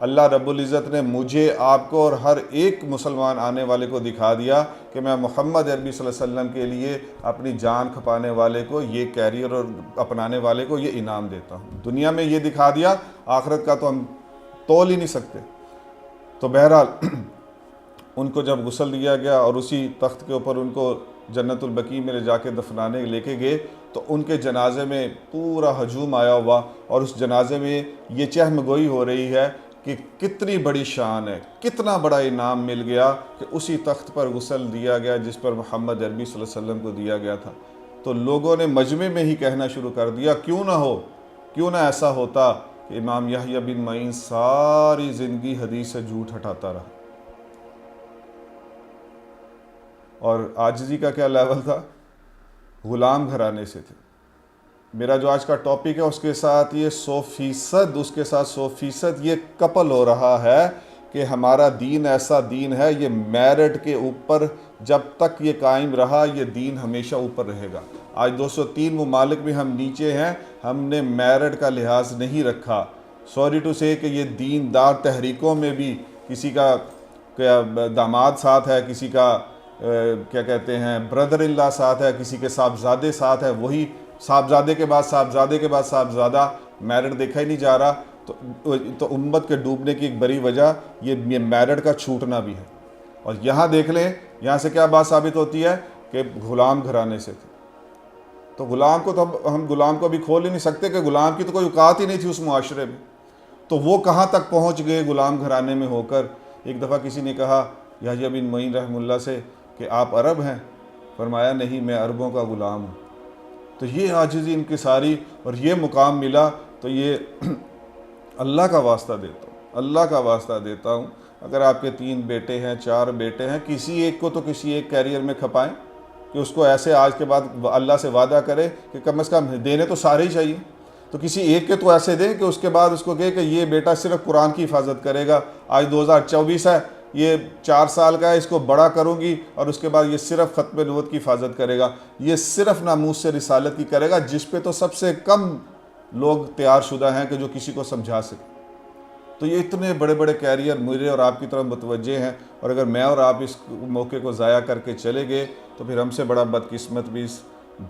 اللہ رب العزت نے مجھے، آپ کو اور ہر ایک مسلمان آنے والے کو دکھا دیا کہ میں محمد عربی صلی اللہ علیہ وسلم کے لیے اپنی جان کھپانے والے کو یہ کیریئر اور اپنانے والے کو یہ انعام دیتا ہوں۔ دنیا میں یہ دکھا دیا، آخرت کا تو ہم تول ہی نہیں سکتے۔ تو بہرحال ان کو جب غسل دیا گیا اور اسی تخت کے اوپر ان کو جنت البقیع میں لے جا کے دفنانے لے کے گئے، تو ان کے جنازے میں پورا ہجوم آیا ہوا، اور اس جنازے میں یہ چہم گوئی ہو رہی ہے کہ کتنی بڑی شان ہے، کتنا بڑا انعام مل گیا کہ اسی تخت پر غسل دیا گیا جس پر محمد عربی صلی اللہ علیہ وسلم کو دیا گیا تھا۔ تو لوگوں نے مجمع میں ہی کہنا شروع کر دیا، کیوں نہ ایسا ہوتا کہ امام یحییٰ بن معین ساری زندگی حدیث سے جھوٹ ہٹاتا رہا۔ اور عاجزی کا کیا لیول تھا؟ غلام گھرانے سے تھے۔ میرا جو آج کا ٹاپک ہے اس کے ساتھ یہ 100% یہ کپل ہو رہا ہے کہ ہمارا دین ایسا دین ہے، یہ میرٹ کے اوپر جب تک یہ قائم رہا یہ دین ہمیشہ اوپر رہے گا۔ آج 203 ممالک میں ہم نیچے ہیں، ہم نے میرٹ کا لحاظ نہیں رکھا۔ سوری ٹو سے کہ یہ دیندار تحریکوں میں بھی کسی کا داماد ساتھ ہے، کسی کا کیا کہتے ہیں بردر اللہ ساتھ ہے، کسی کے صاحبزادے ساتھ ہے، وہی صاحبزادے کے بعد صاحبزادہ میرٹ دیکھا ہی نہیں جا رہا۔ تو امت کے ڈوبنے کی ایک بڑی وجہ یہ میرٹ کا چھوٹنا بھی ہے۔ اور یہاں دیکھ لیں، یہاں سے کیا بات ثابت ہوتی ہے کہ غلام گھرانے سے تھے۔ تو غلام کو تو ہم غلام کو بھی کھول ہی نہیں سکتے کہ غلام کی تو کوئی اوقات ہی نہیں تھی اس معاشرے میں، تو وہ کہاں تک پہنچ گئے غلام گھرانے میں ہو کر۔ ایک دفعہ کسی نے کہا یحییٰ بن معین رحمہ اللہ سے کہ آپ عرب ہیں؟ فرمایا نہیں، میں عربوں کا غلام ہوں۔ تو یہ عاجزی ان کی ساری اور یہ مقام ملا، تو یہ اللہ کا واسطہ دیتا ہوں اگر آپ کے 3 بیٹے ہیں، 4 بیٹے ہیں، کسی ایک کو تو کسی ایک کیریئر میں کھپائیں کہ اس کو ایسے آج کے بعد اللہ سے وعدہ کرے کہ کم از کم دینے تو سارے ہی چاہیے، تو کسی ایک کے تو ایسے دیں کہ اس کے بعد اس کو کہے کہ یہ بیٹا صرف قرآن کی حفاظت کرے گا۔ آج 2024 ہے، یہ 4 سال کا ہے، اس کو بڑا کروں گی، اور اس کے بعد یہ صرف ختم نبوت کی حفاظت کرے گا، یہ صرف ناموس سے رسالت کی کرے گا، جس پہ تو سب سے کم لوگ تیار شدہ ہیں کہ جو کسی کو سمجھا سکے۔ تو یہ اتنے بڑے بڑے کیریئر میرے اور آپ کی طرف متوجہ ہیں، اور اگر میں اور آپ اس موقع کو ضائع کر کے چلے گئے تو پھر ہم سے بڑا بدقسمت بھی اس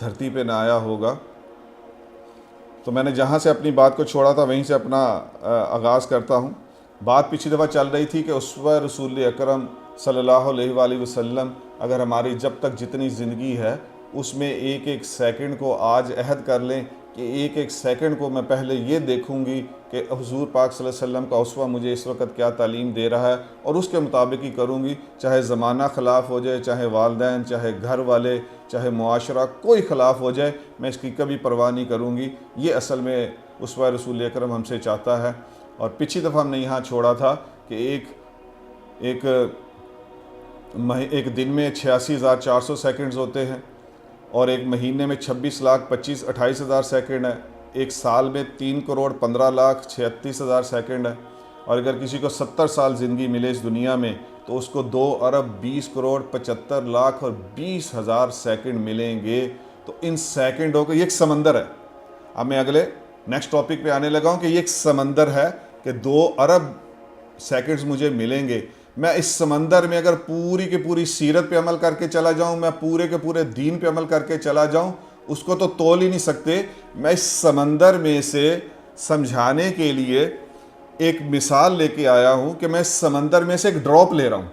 دھرتی پہ نہ آیا ہوگا۔ تو میں نے جہاں سے اپنی بات کو چھوڑا تھا وہیں سے اپنا آغاز کرتا ہوں۔ بات پچھلی دفعہ چل رہی تھی کہ اسوہ رسول اکرم صلی اللہ علیہ وآلہ وسلم، اگر ہماری جب تک جتنی زندگی ہے اس میں ایک ایک سیکنڈ کو آج عہد کر لیں کہ ایک ایک سیکنڈ کو میں پہلے یہ دیکھوں گی کہ حضور پاک صلی اللہ علیہ وسلم کا اسوہ مجھے اس وقت کیا تعلیم دے رہا ہے، اور اس کے مطابق ہی کروں گی، چاہے زمانہ خلاف ہو جائے، چاہے والدین، چاہے گھر والے، چاہے معاشرہ، کوئی خلاف ہو جائے، میں اس کی کبھی پرواہ نہیں کروں گی۔ یہ اصل میں اسوہ رسول اکرم ہم سے چاہتا ہے۔ اور پچھلی دفعہ ہم نے یہاں چھوڑا تھا کہ ایک دن میں 86,400 سیکنڈز ہوتے ہیں، اور ایک مہینے میں 26,28,000 سیکنڈ ہے، ایک سال میں 3,15,36,000 سیکنڈ ہے، اور اگر کسی کو 70 سال زندگی ملے اس دنیا میں تو اس کو 2,20,75,20,000 سیکنڈ ملیں گے۔ تو ان سیکنڈوں کو، یہ ایک سمندر ہے۔ اب میں اگلے نیکسٹ ٹاپک پہ آنے لگا ہوں کہ یہ ایک سمندر ہے کہ 2 ارب سیکنڈز مجھے ملیں گے۔ میں اس سمندر میں اگر پوری کی پوری سیرت پہ عمل کر کے چلا جاؤں، میں پورے کے پورے دین پہ عمل کر کے چلا جاؤں، اس کو تو تول ہی نہیں سکتے۔ میں اس سمندر میں سے سمجھانے کے لیے ایک مثال لے کے آیا ہوں کہ میں اس سمندر میں سے ایک ڈراپ لے رہا ہوں۔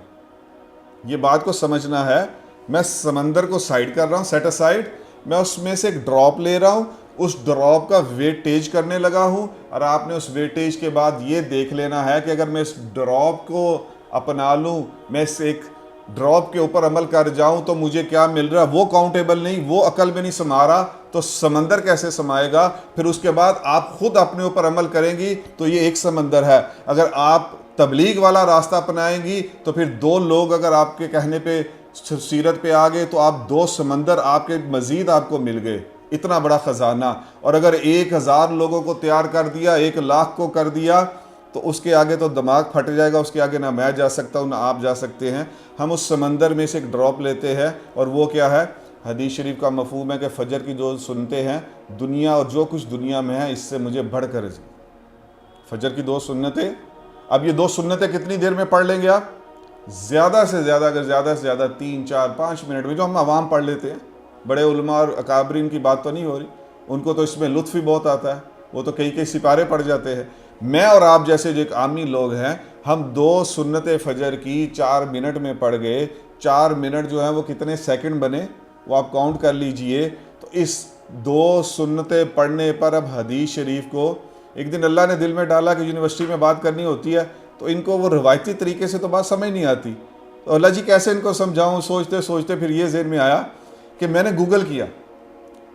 یہ بات کو سمجھنا ہے، میں سمندر کو سائڈ کر رہا ہوں، سیٹ اسائڈ، میں اس میں سے ایک ڈراپ لے رہا ہوں، اس ڈراپ کا ویٹیج کرنے لگا ہوں، اور آپ نے اس ویٹیج کے بعد یہ دیکھ لینا ہے کہ اگر میں اس ڈراپ کو اپنا لوں، میں اس ایک ڈراپ کے اوپر عمل کر جاؤں تو مجھے کیا مل رہا ہے، وہ کاؤنٹیبل نہیں، وہ عقل میں نہیں سما رہا، تو سمندر کیسے سمائے گا؟ پھر اس کے بعد آپ خود اپنے اوپر عمل کریں گی تو یہ ایک سمندر ہے۔ اگر آپ تبلیغ والا راستہ اپنائیں گی تو پھر 2 لوگ اگر آپ کے کہنے پہ سیرت پہ آ گئے تو آپ 2 سمندر آپ کے مزید آپ کو مل گئے، اتنا بڑا خزانہ۔ اور اگر 1,000 لوگوں کو تیار کر دیا، 1,00,000 کو کر دیا، تو اس کے آگے تو دماغ پھٹ جائے گا، اس کے آگے نہ میں جا سکتا ہوں نہ آپ جا سکتے ہیں۔ ہم اس سمندر میں سے ایک ڈراپ لیتے ہیں، اور وہ کیا ہے؟ حدیث شریف کا مفہوم ہے کہ فجر کی جو سنتے ہیں، دنیا اور جو کچھ دنیا میں ہے اس سے مجھے بڑھ کر فجر کی 2 سنتیں اب یہ 2 سنتیں کتنی دیر میں پڑھ لیں گے آپ؟ زیادہ سے زیادہ، اگر زیادہ سے زیادہ 3 4 5 منٹ میں، جو ہم عوام پڑھ لیتے ہیں، بڑے علماء اور اکابرین کی بات تو نہیں ہو رہی، ان کو تو اس میں لطف ہی بہت آتا ہے، وہ تو کئی سپارے پڑھ جاتے ہیں۔ میں اور آپ جیسے جو ایک عامی لوگ ہیں، ہم 2 سنت فجر کی 4 منٹ میں پڑھ گئے۔ 4 منٹ جو ہیں وہ کتنے سیکنڈ بنے، وہ آپ کاؤنٹ کر لیجئے۔ تو اس 2 سنتیں پڑھنے پر اب حدیث شریف کو ایک دن اللہ نے دل میں ڈالا کہ یونیورسٹی میں بات کرنی ہوتی ہے، تو ان کو وہ روایتی طریقے سے تو بات سمجھ نہیں آتی، تو اللہ جی کیسے ان کو سمجھاؤں، سوچتے سوچتے پھر یہ ذہن میں آیا کہ میں نے گوگل کیا۔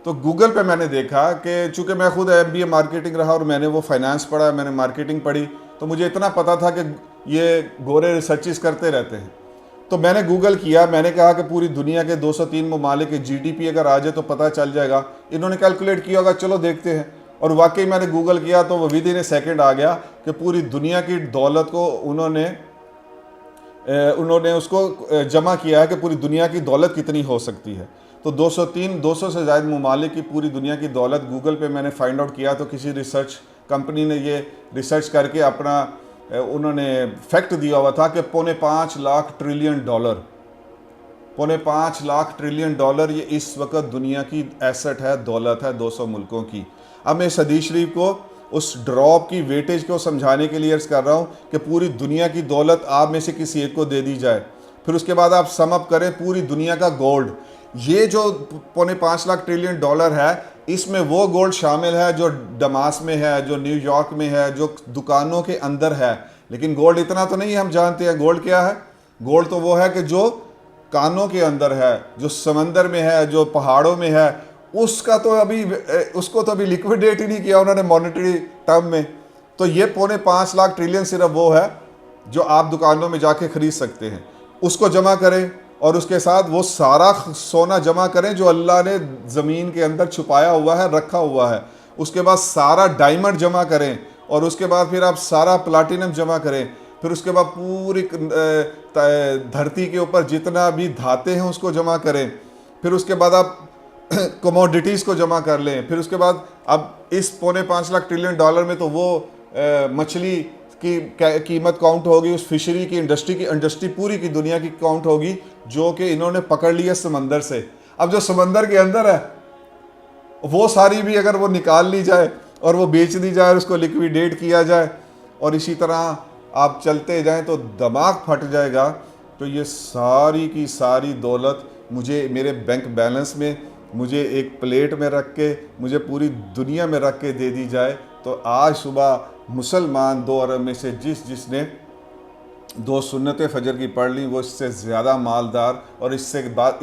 تو گوگل پہ میں نے دیکھا کہ چونکہ میں خود MBA مارکیٹنگ رہا اور میں نے وہ فائنانس پڑھا، میں نے مارکیٹنگ پڑھی، تو مجھے اتنا پتا تھا کہ یہ گورے ریسرچز کرتے رہتے ہیں۔ تو میں نے گوگل کیا، میں نے کہا کہ پوری دنیا کے 203 ممالک کے GDP اگر آ جائے تو پتہ چل جائے گا۔ انہوں نے کیلکولیٹ کیا ہوگا، چلو دیکھتے ہیں۔ اور واقعی میں نے گوگل کیا تو وہ ودن اے سیکنڈ آ گیا کہ پوری دنیا کی دولت کو انہوں نے اس کو جمع کیا ہے کہ پوری دنیا کی دولت کتنی ہو سکتی ہے۔ تو 200 سے زائد ممالک کی پوری دنیا کی دولت گوگل پہ میں نے فائنڈ آؤٹ کیا، تو کسی ریسرچ کمپنی نے یہ ریسرچ کر کے اپنا انہوں نے فیکٹ دیا ہوا تھا کہ $5.5 lakh trillion dollar, $5.5 lakh trillion dollar یہ اس وقت دنیا کی ایسٹ ہے، دولت ہے 200 ملکوں کی۔ اب میں اس حدیث شریف کو اس ڈراپ کی ویٹیج کو سمجھانے کے لیے عرض کر رہا ہوں کہ پوری دنیا کی دولت آپ میں سے کسی ایک کو دے دی جائے، پھر اس کے بعد آپ سم اپ کریں پوری دنیا کا گولڈ، یہ جو $5.5 لاکھ ٹریلین ڈالر ہے، اس میں وہ گولڈ شامل ہے جو ڈماس میں ہے، جو نیو یارک میں ہے، جو دکانوں کے اندر ہے۔ لیکن گولڈ اتنا تو نہیں ہم جانتے ہیں، گولڈ کیا ہے؟ گولڈ تو وہ ہے کہ جو کانوں کے اندر ہے، جو سمندر میں ہے، جو پہاڑوں میں ہے، اس کو تو ابھی لیکویڈیٹ ہی نہیں کیا انہوں نے مانیٹری ٹرم میں۔ تو یہ $5.5 لاکھ ٹریلین صرف وہ ہے جو آپ دکانوں میں جا کے خرید سکتے ہیں، اس کو جمع کریں، اور اس کے ساتھ وہ سارا سونا جمع کریں جو اللہ نے زمین کے اندر چھپایا ہوا ہے، رکھا ہوا ہے، اس کے بعد سارا ڈائمنڈ جمع کریں، اور اس کے بعد پھر آپ سارا پلاٹینم جمع کریں، پھر اس کے بعد پوری دھرتی کے اوپر جتنا بھی دھاتیں ہیں اس کو جمع کریں، پھر اس کے بعد آپ کموڈیٹیز کو جمع کر لیں، پھر اس کے بعد اب اس $5.5 لاکھ ٹریلین ڈالر میں تو وہ مچھلی کی قیمت کاؤنٹ ہوگی، اس فشری کی انڈسٹری پوری کی دنیا کی کاؤنٹ ہوگی جو کہ انہوں نے پکڑ لی ہے سمندر سے۔ اب جو سمندر کے اندر ہے وہ ساری بھی اگر وہ نکال لی جائے اور وہ بیچ دی جائے اور اس کو لیکویڈیٹ کیا جائے، اور اسی طرح آپ چلتے جائیں تو دماغ پھٹ جائے گا، تو یہ ساری کی ساری دولت مجھے میرے بینک بیلنس میں، مجھے ایک پلیٹ میں رکھ کے، مجھے پوری دنیا میں رکھ کے دے دی جائے، تو آج صبح مسلمان 2 ارب میں سے جس نے 2 سنت فجر کی پڑھ لی، وہ اس سے زیادہ مالدار اور اس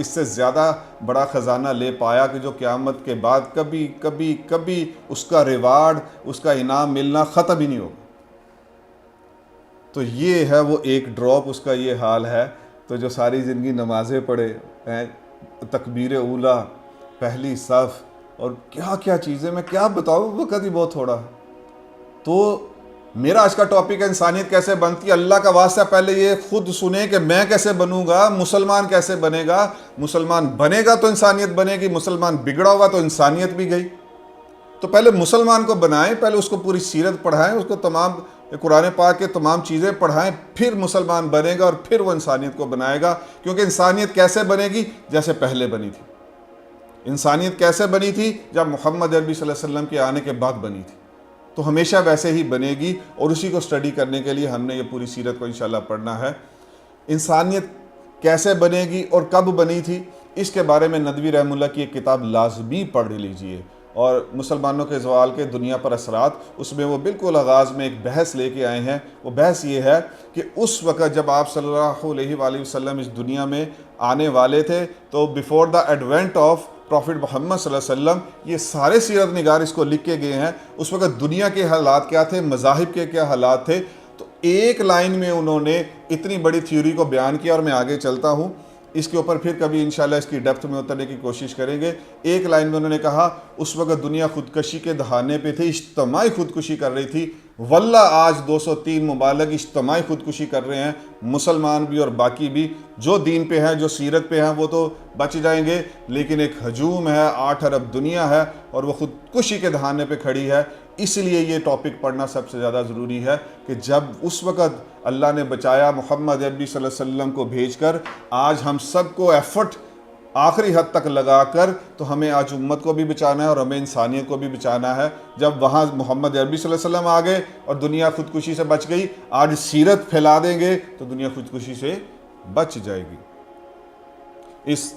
سے زیادہ بڑا خزانہ لے پایا کہ جو قیامت کے بعد کبھی اس کا ریوارڈ، اس کا انعام ملنا ختم ہی نہیں ہوگا۔ تو یہ ہے وہ ایک ڈراپ، اس کا یہ حال ہے۔ تو جو ساری زندگی نمازیں پڑھے ہیں، تکبیر اولیٰ، پہلی صف، اور کیا کیا چیزیں، میں کیا بتاؤں، وقت ہی بہت تھوڑا ہے۔ تو میرا آج کا ٹاپک ہے انسانیت کیسے بنتی ہے۔ اللہ کا واسطہ پہلے یہ خود سنیں کہ میں کیسے بنوں گا، مسلمان کیسے بنے گا۔ مسلمان بنے گا تو انسانیت بنے گی، مسلمان بگڑا ہوا تو انسانیت بھی گئی۔ تو پہلے مسلمان کو بنائیں، پہلے اس کو پوری سیرت پڑھائیں، اس کو تمام قرآن پاک کے تمام چیزیں پڑھائیں، پھر مسلمان بنے گا اور پھر وہ انسانیت کو بنائے گا۔ کیونکہ انسانیت کیسے بنے گی؟ جیسے پہلے بنی تھی۔ انسانیت کیسے بنی تھی؟ جب محمد عربی صلی اللہ علیہ وسلم کے آنے کے بعد بنی تھی، تو ہمیشہ ویسے ہی بنے گی، اور اسی کو سٹڈی کرنے کے لیے ہم نے یہ پوری سیرت کو انشاءاللہ پڑھنا ہے۔ انسانیت کیسے بنے گی اور کب بنی تھی، اس کے بارے میں ندوی رحمہ اللہ کی ایک کتاب لازمی پڑھ لیجئے، اور مسلمانوں کے زوال کے دنیا پر اثرات، اس میں وہ بالکل آغاز میں ایک بحث لے کے آئے ہیں۔ وہ بحث یہ ہے کہ اس وقت جب آپ صلی اللہ علیہ وآلہ وسلم اس دنیا میں آنے والے تھے، تو before the advent of prophet Muhammad صلی اللہ علیہ وسلم، یہ سارے سیرت نگار اس کو لکھ کے گئے ہیں، اس وقت دنیا کے حالات کیا تھے، مذاہب کے کیا حالات تھے۔ تو ایک لائن میں انہوں نے اتنی بڑی تھیوری کو بیان کیا، اور میں آگے چلتا ہوں اس کے اوپر، پھر کبھی انشاءاللہ اس کی ڈیپتھ میں اترنے کی کوشش کریں گے۔ ایک لائن میں انہوں نے کہا اس وقت دنیا خودکشی کے دہانے پہ تھی، اجتماعی خودکشی کر رہی تھی، واللہ آج 203 ممالک اجتماعی خودکشی کر رہے ہیں، مسلمان بھی اور باقی بھی جو دین پہ ہیں، جو سیرت پہ ہیں، وہ تو بچ جائیں گے، لیکن ایک ہجوم ہے، 8 ارب دنیا ہے اور وہ خودکشی کے دہانے پہ کھڑی ہے۔ اس لیے یہ ٹاپک پڑھنا سب سے زیادہ ضروری ہے کہ جب اس وقت اللہ نے بچایا محمد عربی صلی اللہ علیہ وسلم کو بھیج کر، آج ہم سب کو ایفرٹ آخری حد تک لگا کر، تو ہمیں آج امت کو بھی بچانا ہے اور ہمیں انسانیت کو بھی بچانا ہے۔ جب وہاں محمد عربی صلی اللہ علیہ وسلم آ گئے اور دنیا خودکشی سے بچ گئی، آج سیرت پھیلا دیں گے تو دنیا خودکشی سے بچ جائے گی۔ اس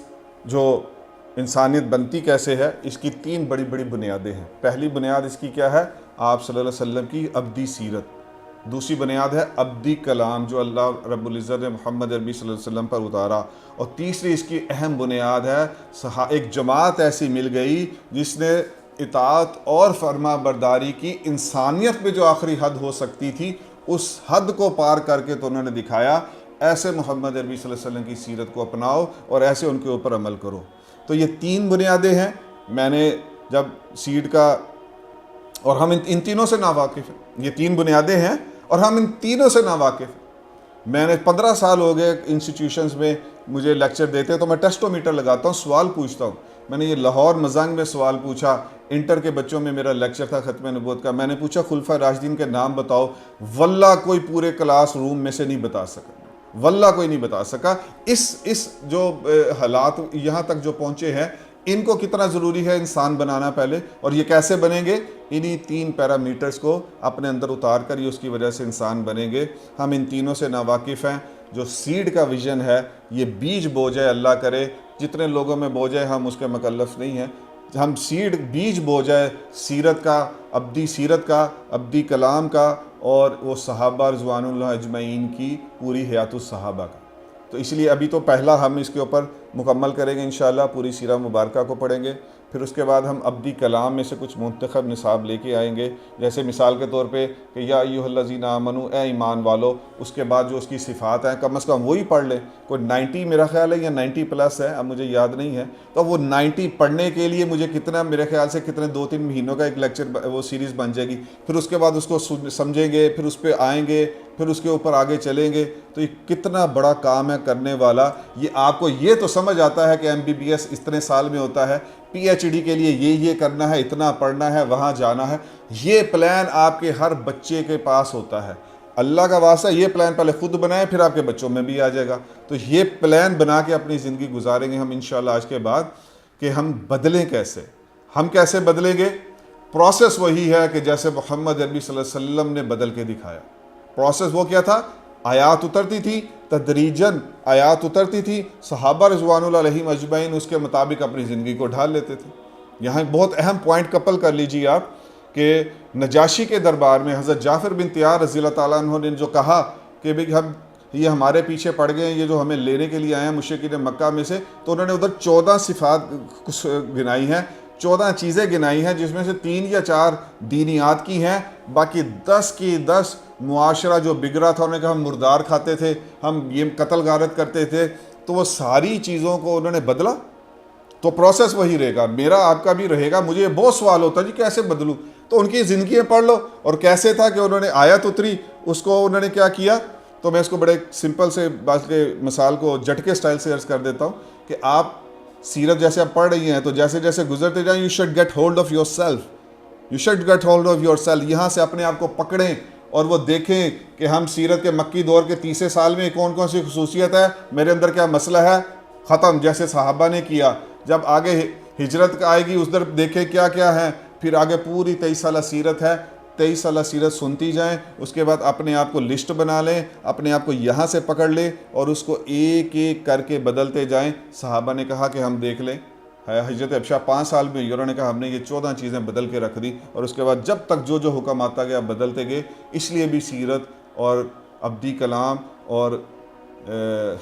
جو انسانیت بنتی کیسے ہے، اس کی 3 بڑی بڑی بنیادیں ہیں۔ پہلی بنیاد اس کی کیا ہے؟ آپ صلی اللہ علیہ وسلم کی ابدی سیرت۔ دوسری بنیاد ہے ابدی کلام جو اللہ رب العزت نے محمد عربی صلی اللہ علیہ وسلم پر اتارا، اور تیسری اس کی اہم بنیاد ہے ایک جماعت ایسی مل گئی جس نے اطاعت اور فرما برداری کی، انسانیت پہ جو آخری حد ہو سکتی تھی اس حد کو پار کر کے تو انہوں نے دکھایا، ایسے محمد عربی صلی اللہ علیہ وسلم کی سیرت کو اپناؤ اور ایسے ان کے اوپر عمل کرو۔ تو یہ 3 بنیادیں ہیں۔ میں نے جب سیڈ کا، اور ہم ان تینوں سے ناواقف ہیں، یہ 3 بنیادیں ہیں اور ہم ان تینوں سے ناواقف ہیں۔ میں نے 15 سال ہو گئے انسٹیٹیوشنز میں مجھے لیکچر دیتے تو میں ٹیسٹو میٹر لگاتا ہوں، سوال پوچھتا ہوں۔ میں نے یہ لاہور مزنگ میں سوال پوچھا، انٹر کے بچوں میں میرا لیکچر تھا ختم نبوت کا، میں نے پوچھا خلفائے راشدین کے نام بتاؤ، واللہ کوئی پورے کلاس روم میں سے نہیں بتا سکا، واللہ کوئی نہیں بتا سکا۔ اس جو حالات یہاں تک جو پہنچے ہیں، ان کو کتنا ضروری ہے انسان بنانا پہلے، اور یہ کیسے بنیں گے؟ انہی 3 پیرامیٹرز کو اپنے اندر اتار کر یہ اس کی وجہ سے انسان بنیں گے۔ ہم ان تینوں سے ناواقف ہیں۔ جو سیڈ کا ویژن ہے، یہ بیج بو جائے، اللہ کرے جتنے لوگوں میں بو جائے، ہم اس کے مکلف نہیں ہیں۔ ہم سیڈ بیج بو جائے سیرت کا، سیرت کا، ابدی کلام کا، اور وہ صحابہ رضوان اللہ اجمعین کی پوری حیات الصحابہ کا۔ تو اس لیے ابھی تو پہلا ہم اس کے اوپر مکمل کریں گے انشاءاللہ، پوری سیرہ مبارکہ کو پڑھیں گے، پھر اس کے بعد ہم ابدی کلام میں سے کچھ منتخب نصاب لے کے آئیں گے، جیسے مثال کے طور پہ کہ یا ایھا الذین آمنو، اے ایمان والو، اس کے بعد جو اس کی صفات ہیں کم از کم وہی پڑھ لیں۔ کوئی 90 میرا خیال ہے یا 90 پلس ہے، اب مجھے یاد نہیں ہے، تو وہ 90 پڑھنے کے لیے مجھے کتنا، میرے خیال سے کتنے 2-3 مہینوں کا ایک لیکچر وہ سیریز بن جائے گی۔ پھر اس کے بعد اس کو سمجھیں گے، پھر اس پہ آئیں گے، پھر اس کے اوپر آگے چلیں گے، تو یہ کتنا بڑا کام ہے کرنے والا۔ یہ آپ کو یہ تو سمجھ آتا ہے کہ MBBS اتنے سال میں ہوتا ہے، PhD کے لیے یہ کرنا ہے، اتنا پڑھنا ہے، وہاں جانا ہے۔ یہ پلان آپ کے ہر بچے کے پاس ہوتا ہے۔ اللہ کا واسطہ یہ پلان پہلے خود بنائیں، پھر آپ کے بچوں میں بھی آ جائے گا۔ تو یہ پلان بنا کے اپنی زندگی گزاریں گے ہم انشاءاللہ آج کے بعد، کہ ہم بدلیں کیسے، ہم کیسے بدلیں گے۔ پروسیس وہی ہے کہ جیسے محمد عربی صلی اللہ علیہ وسلم نے بدل کے دکھایا۔ پروسیس وہ کیا تھا؟ آیات اترتی تھی، تدریجاً آیات اترتی تھی، صحابہ رضوان اللہ علیہم اجمعین اس کے مطابق اپنی زندگی کو ڈھال لیتے تھے۔ یہاں بہت اہم پوائنٹ کپل کر لیجیے آپ، کہ نجاشی کے دربار میں حضرت جعفر بن طیار رضی اللہ تعالیٰ عنہ نے جو کہا کہ بھئی یہ ہمارے پیچھے پڑ گئے ہیں، یہ جو ہمیں لینے کے لیے آئے ہیں مشرکین مکہ میں سے، تو انہوں نے ادھر 14 صفات گنائی ہیں، 14 چیزیں گنائی ہیں، جس میں سے 3 یا 4 دینیات کی ہیں، باقی 10 کی 10 معاشرہ جو بگڑا تھا، انہوں نے کہا ہم مردار کھاتے تھے، ہم یہ قتل غارت کرتے تھے، تو وہ ساری چیزوں کو انہوں نے بدلا۔ تو پروسیس وہی رہے گا، میرا آپ کا بھی رہے گا۔ مجھے بہت سوال ہوتا ہے جی کیسے بدلوں، تو ان کی زندگیاں پڑھ لو۔ اور کیسے تھا کہ انہوں نے آیت اتری، اس کو انہوں نے کیا کیا، تو میں اس کو بڑے سمپل سے بات کے مثال کو جھٹکے سٹائل سے عرض کر دیتا ہوں کہ آپ سیرت جیسے آپ پڑھ رہی ہیں، تو جیسے جیسے گزرتے جائیں، you should get hold of your self, you should get hold of your self, یہاں سے اپنے آپ کو پکڑیں اور وہ دیکھیں کہ ہم سیرت کے مکی دور کے 30 سال میں کون کون سی خصوصیت ہے، میرے اندر کیا مسئلہ ہے، ختم، جیسے صحابہ نے کیا۔ جب آگے ہجرت آئے گی، اس طرف دیکھیں کیا کیا ہے، پھر آگے پوری 23 سالہ سیرت ہے، 23 سالہ سیرت سنتی جائیں، اس کے بعد اپنے آپ کو لسٹ بنا لیں، اپنے آپ کو یہاں سے پکڑ لیں اور اس کو ایک ایک کر کے بدلتے جائیں۔ صحابہ نے کہا کہ ہم دیکھ لیں، حضرت حبشہ 5 سال میں انہوں نے کہا ہم نے یہ 14 چیزیں بدل کے رکھ دی، اور اس کے بعد جب تک جو جو حکم آتا گیا بدلتے گئے۔ اس لیے بھی سیرت اور ابدی کلام اور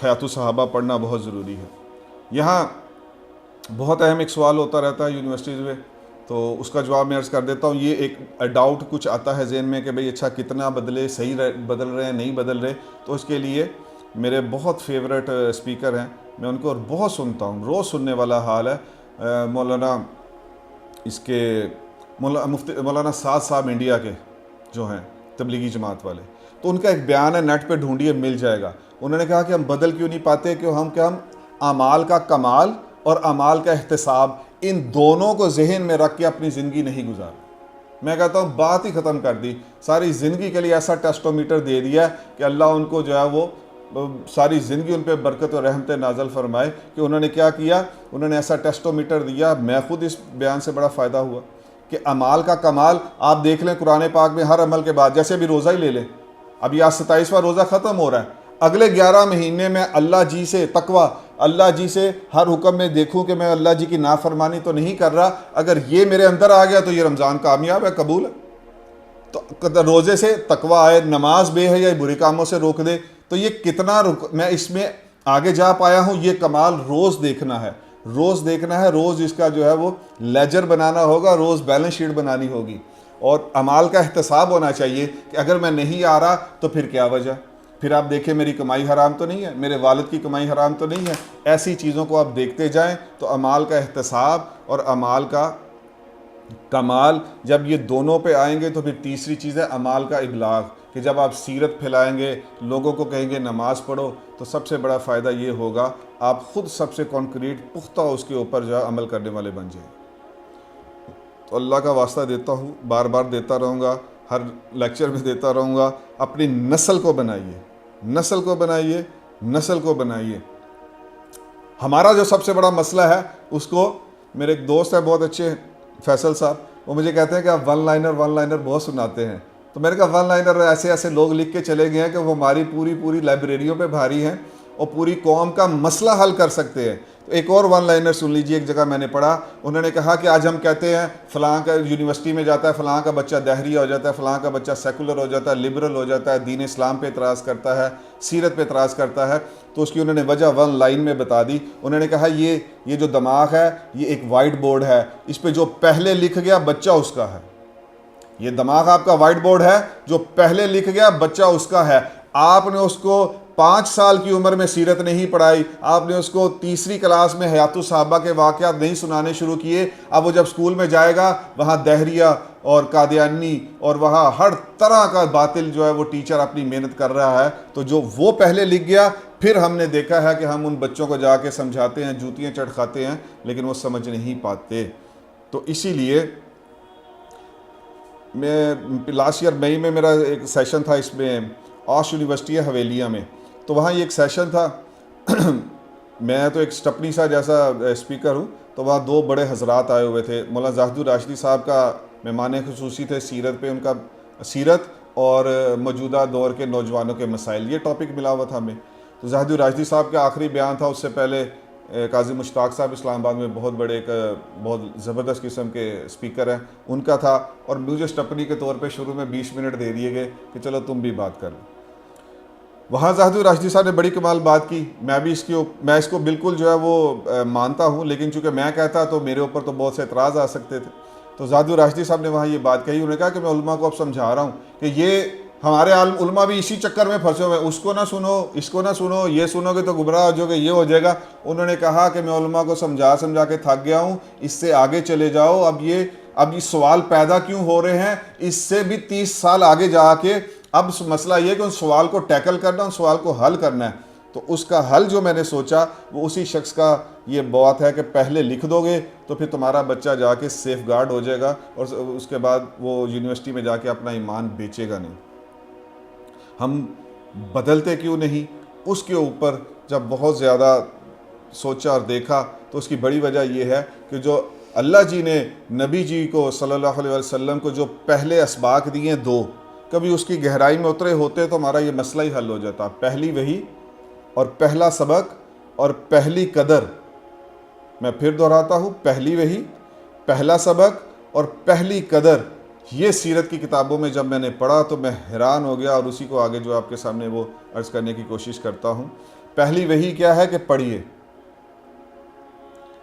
حیات الصحابہ پڑھنا بہت ضروری ہے۔ یہاں بہت اہم ایک سوال ہوتا رہتا ہے یونیورسٹیز میں، تو اس کا جواب میں عرض کر دیتا ہوں۔ یہ ایک ڈاؤٹ کچھ آتا ہے ذہن میں کہ بھئی اچھا کتنا بدلے، صحیح بدل رہے ہیں نہیں بدل رہے، تو اس کے لیے میرے بہت فیوریٹ اسپیکر ہیں، میں ان کو بہت سنتا ہوں، روز سننے والا حال ہے، مولانا مولانا سعد صاحب انڈیا کے جو ہیں، تبلیغی جماعت والے. تو ان کا ایک بیان ہے, نیٹ پہ ڈھونڈیے مل جائے گا. انہوں نے کہا کہ ہم بدل کیوں نہیں پاتے کہ ہم اعمال کا کمال اور اعمال کا احتساب ان دونوں کو ذہن میں رکھ کے اپنی زندگی نہیں گزار. میں کہتا ہوں بات ہی ختم کر دی, ساری زندگی کے لیے ایسا ٹیسٹومیٹر دے دیا کہ اللہ ان کو جو ہے وہ ساری زندگی ان پہ برکت و رحمت نازل فرمائے کہ انہوں نے کیا کیا, انہوں نے ایسا ٹیسٹومیٹر دیا. میں خود اس بیان سے بڑا فائدہ ہوا کہ اعمال کا کمال آپ دیکھ لیں قرآن پاک میں ہر عمل کے بعد, جیسے ابھی روزہ ہی لے لیں, ابھی آج 27واں روزہ ختم ہو رہا ہے, اگلے 11 مہینے میں اللہ جی سے تقوی, اللہ جی سے ہر حکم میں دیکھوں کہ میں اللہ جی کی نافرمانی تو نہیں کر رہا, اگر یہ میرے اندر آ گیا تو یہ رمضان کامیاب ہے, قبول ہے. تو روزے سے تقوی آئے, نماز بے حیائی بری کاموں سے روک دے, تو یہ کتنا میں اس میں آگے جا پایا ہوں. یہ کمال روز دیکھنا ہے, روز دیکھنا ہے, روز اس کا جو ہے وہ لیجر بنانا ہوگا, روز بیلنس شیٹ بنانی ہوگی, اور اعمال کا احتساب ہونا چاہیے کہ اگر میں نہیں آ رہا تو پھر کیا وجہ, پھر آپ دیکھیں میری کمائی حرام تو نہیں ہے, میرے والد کی کمائی حرام تو نہیں ہے. ایسی چیزوں کو آپ دیکھتے جائیں تو اعمال کا احتساب اور اعمال کا کمال جب یہ دونوں پہ آئیں گے تو پھر تیسری چیز ہے اعمال کا ابلاغ, کہ جب آپ سیرت پھیلائیں گے, لوگوں کو کہیں گے نماز پڑھو, تو سب سے بڑا فائدہ یہ ہوگا آپ خود سب سے کانکریٹ پختہ اس کے اوپر جو ہے عمل کرنے والے بن جائیں. تو اللہ کا واسطہ دیتا ہوں, بار بار دیتا رہوں گا, ہر لیکچر میں دیتا رہوں گا, اپنی نسل کو بنائیے, نسل کو بنائیے, نسل کو بنائیے. ہمارا جو سب سے بڑا مسئلہ ہے اس کو, میرے ایک دوست ہے بہت اچھے فیصل صاحب, وہ مجھے کہتے ہیں کہ آپ ون لائنر بہت سناتے ہیں. تو میں نے کہا ون لائنر ایسے ایسے لوگ لکھ کے چلے گئے ہیں کہ وہ ہماری پوری لائبریریوں پہ بھاری ہیں اور پوری قوم کا مسئلہ حل کر سکتے ہیں. تو ایک اور ون لائنر سن لیجیے, ایک جگہ میں نے پڑھا, انہوں نے کہا کہ آج ہم کہتے ہیں فلاں کا یونیورسٹی میں جاتا ہے, فلاں کا بچہ دہریہ ہو جاتا ہے, فلاں کا بچہ سیکولر ہو جاتا ہے, لبرل ہو جاتا ہے, دین اسلام پہ اعتراض کرتا ہے, سیرت پہ اعتراض کرتا ہے. تو اس کی انہوں نے وجہ ون لائن میں بتا دی. انہوں نے کہا یہ جو دماغ ہے یہ ایک وائٹ بورڈ ہے, اس پہ جو پہلے لکھ گیا بچہ اس کا ہے. یہ دماغ آپ کا وائٹ بورڈ ہے, جو پہلے لکھ گیا بچہ اس کا ہے. آپ نے اس کو 5 سال کی عمر میں سیرت نہیں پڑھائی, آپ نے اس کو تیسری کلاس میں حیات الصحابہ کے واقعات نہیں سنانے شروع کیے. اب وہ جب اسکول میں جائے گا وہاں دہریہ اور قادیانی اور وہاں ہر طرح کا باطل جو ہے وہ ٹیچر اپنی محنت کر رہا ہے. تو جو وہ پہلے لکھ گیا, پھر ہم نے دیکھا ہے کہ ہم ان بچوں کو جا کے سمجھاتے ہیں, جوتیاں چٹکھاتے ہیں, لیکن وہ سمجھ نہیں پاتے. تو اسی لیے میں لاسٹ ایئر مئی میں میرا ایک سیشن تھا اس میں آش یونیورسٹی ہے حویلیہ میں, تو وہاں یہ ایک سیشن تھا. میں تو ایک سٹپنی سا جیسا اسپیکر ہوں, تو وہاں 2 بڑے حضرات آئے ہوئے تھے. مولانا زاہد الراشدی صاحب کا مہمان خصوصی تھے, سیرت پہ ان کا سیرت اور موجودہ دور کے نوجوانوں کے مسائل, یہ ٹاپک ملا ہوا تھا ہمیں. تو زاہد الراشدی صاحب کا آخری بیان تھا, اس سے پہلے قاضی مشتاق صاحب اسلام آباد میں بہت بڑے ایک بہت زبردست قسم کے اسپیکر ہیں, ان کا تھا. اور مجھے سٹپنی کے طور پہ شروع میں 20 منٹ دے دیے گئے کہ چلو تم بھی بات کر لو. وہاں زاہد الراشدی صاحب نے بڑی کمال بات کی. میں اس کو بالکل جو ہے وہ مانتا ہوں, لیکن چونکہ میں کہتا تو میرے اوپر تو بہت سے اعتراض آ سکتے تھے. تو زاہد الراشدی صاحب نے وہاں یہ بات کہی, انہوں نے کہا کہ میں علماء کو اب سمجھا رہا ہوں کہ یہ ہمارے علماء بھی اسی چکر میں پھنسے ہوئے ہیں, اس کو نہ سنو, اس کو نہ سنو, یہ سنو گے تو گمراہ ہو جاؤ گے, یہ ہو جائے گا. انہوں نے کہا کہ میں علماء کو سمجھا کے تھک گیا ہوں, اس سے آگے چلے جاؤ. اب یہ سوال پیدا کیوں ہو رہے ہیں, اس سے بھی 30 سال آگے جا کے اب مسئلہ یہ کہ ان سوال کو ٹیکل کرنا, ان سوال کو حل کرنا ہے. تو اس کا حل جو میں نے سوچا وہ اسی شخص کا یہ بات ہے کہ پہلے لکھ دو گے تو پھر تمہارا بچہ جا کے سیف گارڈ ہو جائے گا, اور اس کے بعد وہ یونیورسٹی میں جا کے اپنا ایمان بیچے گا نہیں. ہم بدلتے کیوں نہیں, اس کے اوپر جب بہت زیادہ سوچا اور دیکھا تو اس کی بڑی وجہ یہ ہے کہ جو اللہ جی نے نبی جی کو صلی اللہ علیہ وسلم کو جو پہلے اسباق دیے 2, کبھی اس کی گہرائی میں اترے ہوتے تو ہمارا یہ مسئلہ ہی حل ہو جاتا. پہلی وحی اور پہلا سبق اور پہلی قدر, میں پھر دہراتا ہوں, پہلی وحی, پہلا سبق اور پہلی قدر. یہ سیرت کی کتابوں میں جب میں نے پڑھا تو میں حیران ہو گیا, اور اسی کو آگے جو آپ کے سامنے وہ عرض کرنے کی کوشش کرتا ہوں. پہلی وحی کیا ہے کہ پڑھیے,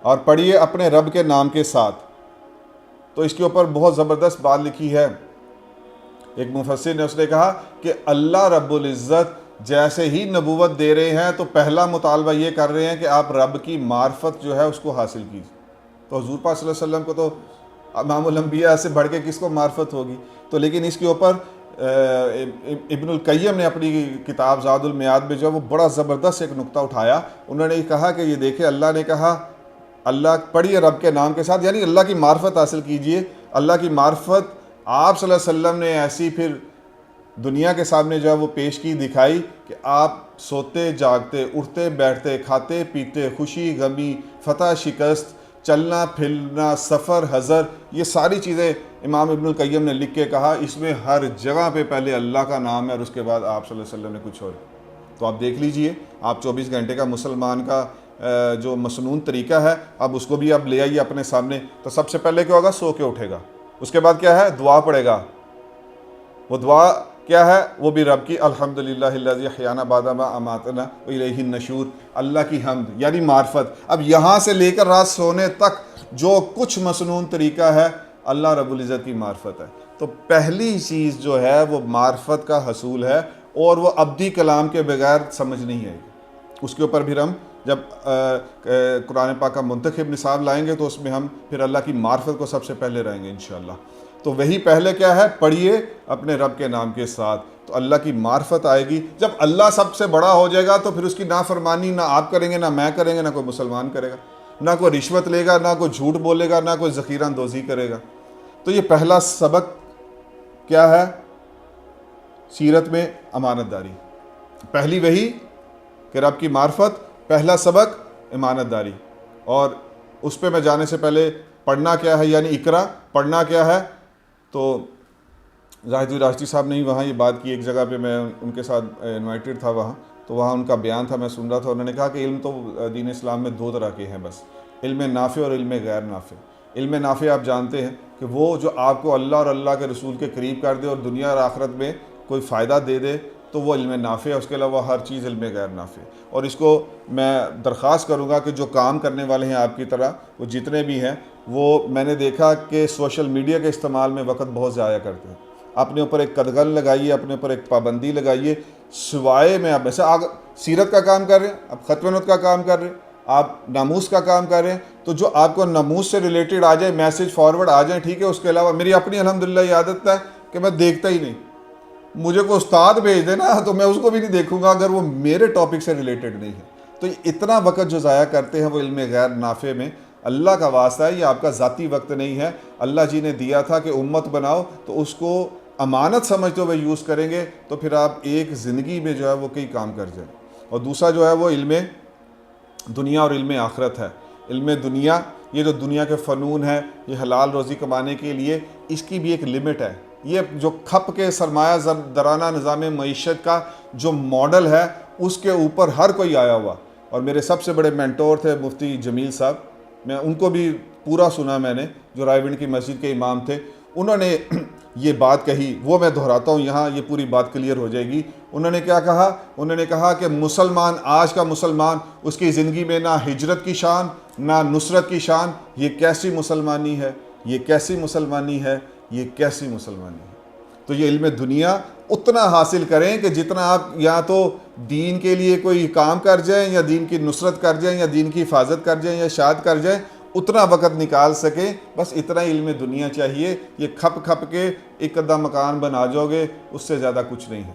اور پڑھیے اپنے رب کے نام کے ساتھ. تو اس کے اوپر بہت زبردست بات لکھی ہے ایک مفسر نے, اس نے کہا کہ اللہ رب العزت جیسے ہی نبوت دے رہے ہیں تو پہلا مطالبہ یہ کر رہے ہیں کہ آپ رب کی معرفت جو ہے اس کو حاصل کیجیے. تو حضور پاک صلی اللہ علیہ وسلم کو تو امام الانبیاء سے بڑھ کے کس کو معرفت ہوگی. تو لیکن اس کے اوپر ابن القیم نے اپنی کتاب زاد المیعاد میں جو ہے وہ بڑا زبردست ایک نقطہ اٹھایا. انہوں نے کہا کہ یہ دیکھیں اللہ نے کہا اللہ پڑھیے رب کے نام کے ساتھ، یعنی اللہ کی معرفت حاصل کیجئے. اللہ کی معرفت آپ صلی اللہ علیہ وسلم نے ایسی پھر دنیا کے سامنے جو ہے وہ پیش کی، دکھائی کہ آپ سوتے جاگتے، اٹھتے بیٹھتے، کھاتے پیتے، خوشی غمی، فتح شکست، چلنا پھرنا، سفر حضر، یہ ساری چیزیں امام ابن القیم نے لکھ کے کہا اس میں ہر جگہ پہ پہلے اللہ کا نام ہے اور اس کے بعد آپ صلی اللہ علیہ وسلم نے کچھ اور. تو آپ دیکھ لیجئے، آپ 24 گھنٹے کا مسلمان کا جو مسنون طریقہ ہے اب اس کو بھی آپ لے آئیے اپنے سامنے. تو سب سے پہلے کیا ہوگا؟ سو کے اٹھے گا. اس کے بعد کیا ہے؟ دعا پڑھے گا. وہ دعا کیا ہے؟ وہ بھی رب کی الحمدللہ الذی احیانا بعد ما اماتنا والیہ النشور، اللہ کی حمد یعنی معرفت. اب یہاں سے لے کر رات سونے تک جو کچھ مسنون طریقہ ہے اللہ رب العزت کی معرفت ہے. تو پہلی چیز جو ہے وہ معرفت کا حصول ہے اور وہ ابدی کلام کے بغیر سمجھ نہیں آئے گی. اس کے اوپر پھر ہم جب قرآن پاک کا منتخب نصاب لائیں گے تو اس میں ہم پھر اللہ کی معرفت کو سب سے پہلے رہیں گے انشاءاللہ. تو وہی پہلے کیا ہے؟ پڑھیے اپنے رب کے نام کے ساتھ تو اللہ کی معرفت آئے گی. جب اللہ سب سے بڑا ہو جائے گا تو پھر اس کی نافرمانی نہ آپ کریں گے، نہ میں کریں گے، نہ کوئی مسلمان کرے گا، نہ کوئی رشوت لے گا، نہ کوئی جھوٹ بولے گا، نہ کوئی ذخیرہ اندوزی کرے گا. تو یہ پہلا سبق کیا ہے سیرت میں؟ امانت داری. پہلی وہی کہ رب کی معرفت، پہلا سبق امانت داری. اور اس پہ میں جانے سے پہلے پڑھنا کیا ہے، یعنی اقرا پڑھنا کیا ہے. تو زاہد راشدی صاحب نے ہی وہاں یہ بات کی، ایک جگہ پہ میں ان کے ساتھ انوائٹڈ تھا وہاں، تو وہاں ان کا بیان تھا، میں سن رہا تھا. انہوں نے کہا کہ علم تو دین اسلام میں دو طرح کے ہیں بس، علم نافع اور علم غیر نافع. علم نافع آپ جانتے ہیں کہ وہ جو آپ کو اللہ اور اللہ کے رسول کے قریب کر دے اور دنیا اور آخرت میں کوئی فائدہ دے دے تو وہ علم نافع ہے. اس کے علاوہ ہر چیز علم غیر نافع. اور اس کو میں درخواست کروں گا کہ جو کام کرنے والے ہیں آپ کی طرح وہ جتنے بھی ہیں، وہ میں نے دیکھا کہ سوشل میڈیا کے استعمال میں وقت بہت ضائع کرتے ہیں. اپنے اوپر ایک قدغن لگائیے، اپنے اوپر ایک پابندی لگائیے. سوائے میں آپ ایسے سیرت کا کام کر رہے ہیں، آپ ختم نت کا کام کر رہے ہیں، آپ ناموس کا کام کر رہے ہیں، تو جو آپ کو ناموس سے ریلیٹڈ آ جائے میسج فارورڈ آ جائیں ٹھیک ہے. اس کے علاوہ میری اپنی الحمدللہ یہ عادت ہے کہ میں دیکھتا ہی نہیں. مجھے کوئی استاد بھیج دے نا تو میں اس کو بھی نہیں دیکھوں گا اگر وہ میرے ٹاپک سے ریلیٹڈ نہیں ہے. تو اتنا وقت جو ضائع کرتے ہیں وہ علم غیر نافع میں، اللہ کا واسطہ ہے، یہ آپ کا ذاتی وقت نہیں ہے. اللہ جی نے دیا تھا کہ امت بناؤ تو اس کو امانت سمجھتے ہوئے یوز کریں گے تو پھر آپ ایک زندگی میں جو ہے وہ کئی کام کر جائیں. اور دوسرا جو ہے وہ علم دنیا اور علم آخرت ہے. علم دنیا، یہ جو دنیا کے فنون ہے، یہ حلال روزی کمانے کے لیے اس کی بھی ایک لمٹ ہے. یہ جو کھپ کے سرمایہ درانہ نظام معیشت کا جو ماڈل ہے اس کے اوپر ہر کوئی آیا ہوا. اور میرے سب سے بڑے مینٹور تھے مفتی جمیل صاحب، میں ان کو بھی پورا سنا، میں نے جو رائے ونڈ کی مسجد کے امام تھے، انہوں نے یہ بات کہی، وہ میں دہراتا ہوں یہاں، یہ پوری بات کلیئر ہو جائے گی. انہوں نے کیا کہا؟ انہوں نے کہا کہ مسلمان، آج کا مسلمان، اس کی زندگی میں نہ ہجرت کی شان نہ نصرت کی شان. یہ کیسی مسلمانی ہے، یہ کیسی مسلمانی ہے، یہ کیسی مسلمانی ہے. تو یہ علم دنیا اتنا حاصل کریں کہ جتنا آپ یا تو دین کے لیے کوئی کام کر جائیں یا دین کی نصرت کر جائیں یا دین کی حفاظت کر جائیں یا شاد کر جائیں، اتنا وقت نکال سکیں. بس اتنا علم دنیا چاہیے. یہ کھپ کھپ کے ایک ادھا مکان بنا جاؤ گے، اس سے زیادہ کچھ نہیں ہے.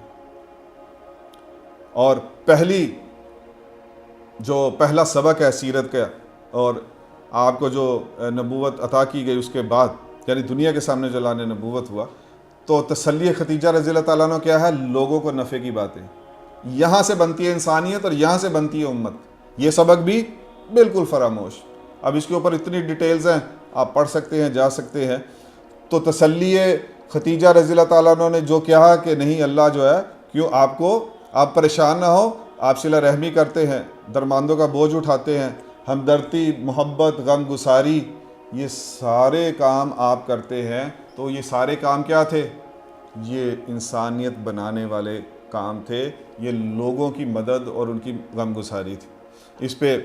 اور پہلا سبق ہے سیرت کا، اور آپ کو جو نبوت عطا کی گئی اس کے بعد، یعنی دنیا کے سامنے جو اللہ نے نبوت ہوا، تو تسلی ختیجہ رضی اللہ تعالیٰ عنہ کیا ہے؟ لوگوں کو نفع کی باتیں. یہاں سے بنتی ہے انسانیت اور یہاں سے بنتی ہے امت. یہ سبق بھی بالکل فراموش. اب اس کے اوپر اتنی ڈیٹیلز ہیں، آپ پڑھ سکتے ہیں، جا سکتے ہیں. تو تسلی ختیجہ رضی اللہ تعالیٰ عنہ نے جو کہا کہ نہیں اللہ جو ہے کیوں آپ پریشان نہ ہو، آپ صلہ رحمی کرتے ہیں، درماندوں کا بوجھ اٹھاتے ہیں، ہمدردی، محبت، غم گساری، یہ سارے کام آپ کرتے ہیں. تو یہ سارے کام کیا تھے؟ یہ انسانیت بنانے والے کام تھے. یہ لوگوں کی مدد اور ان کی غم گساری تھی. اس پہ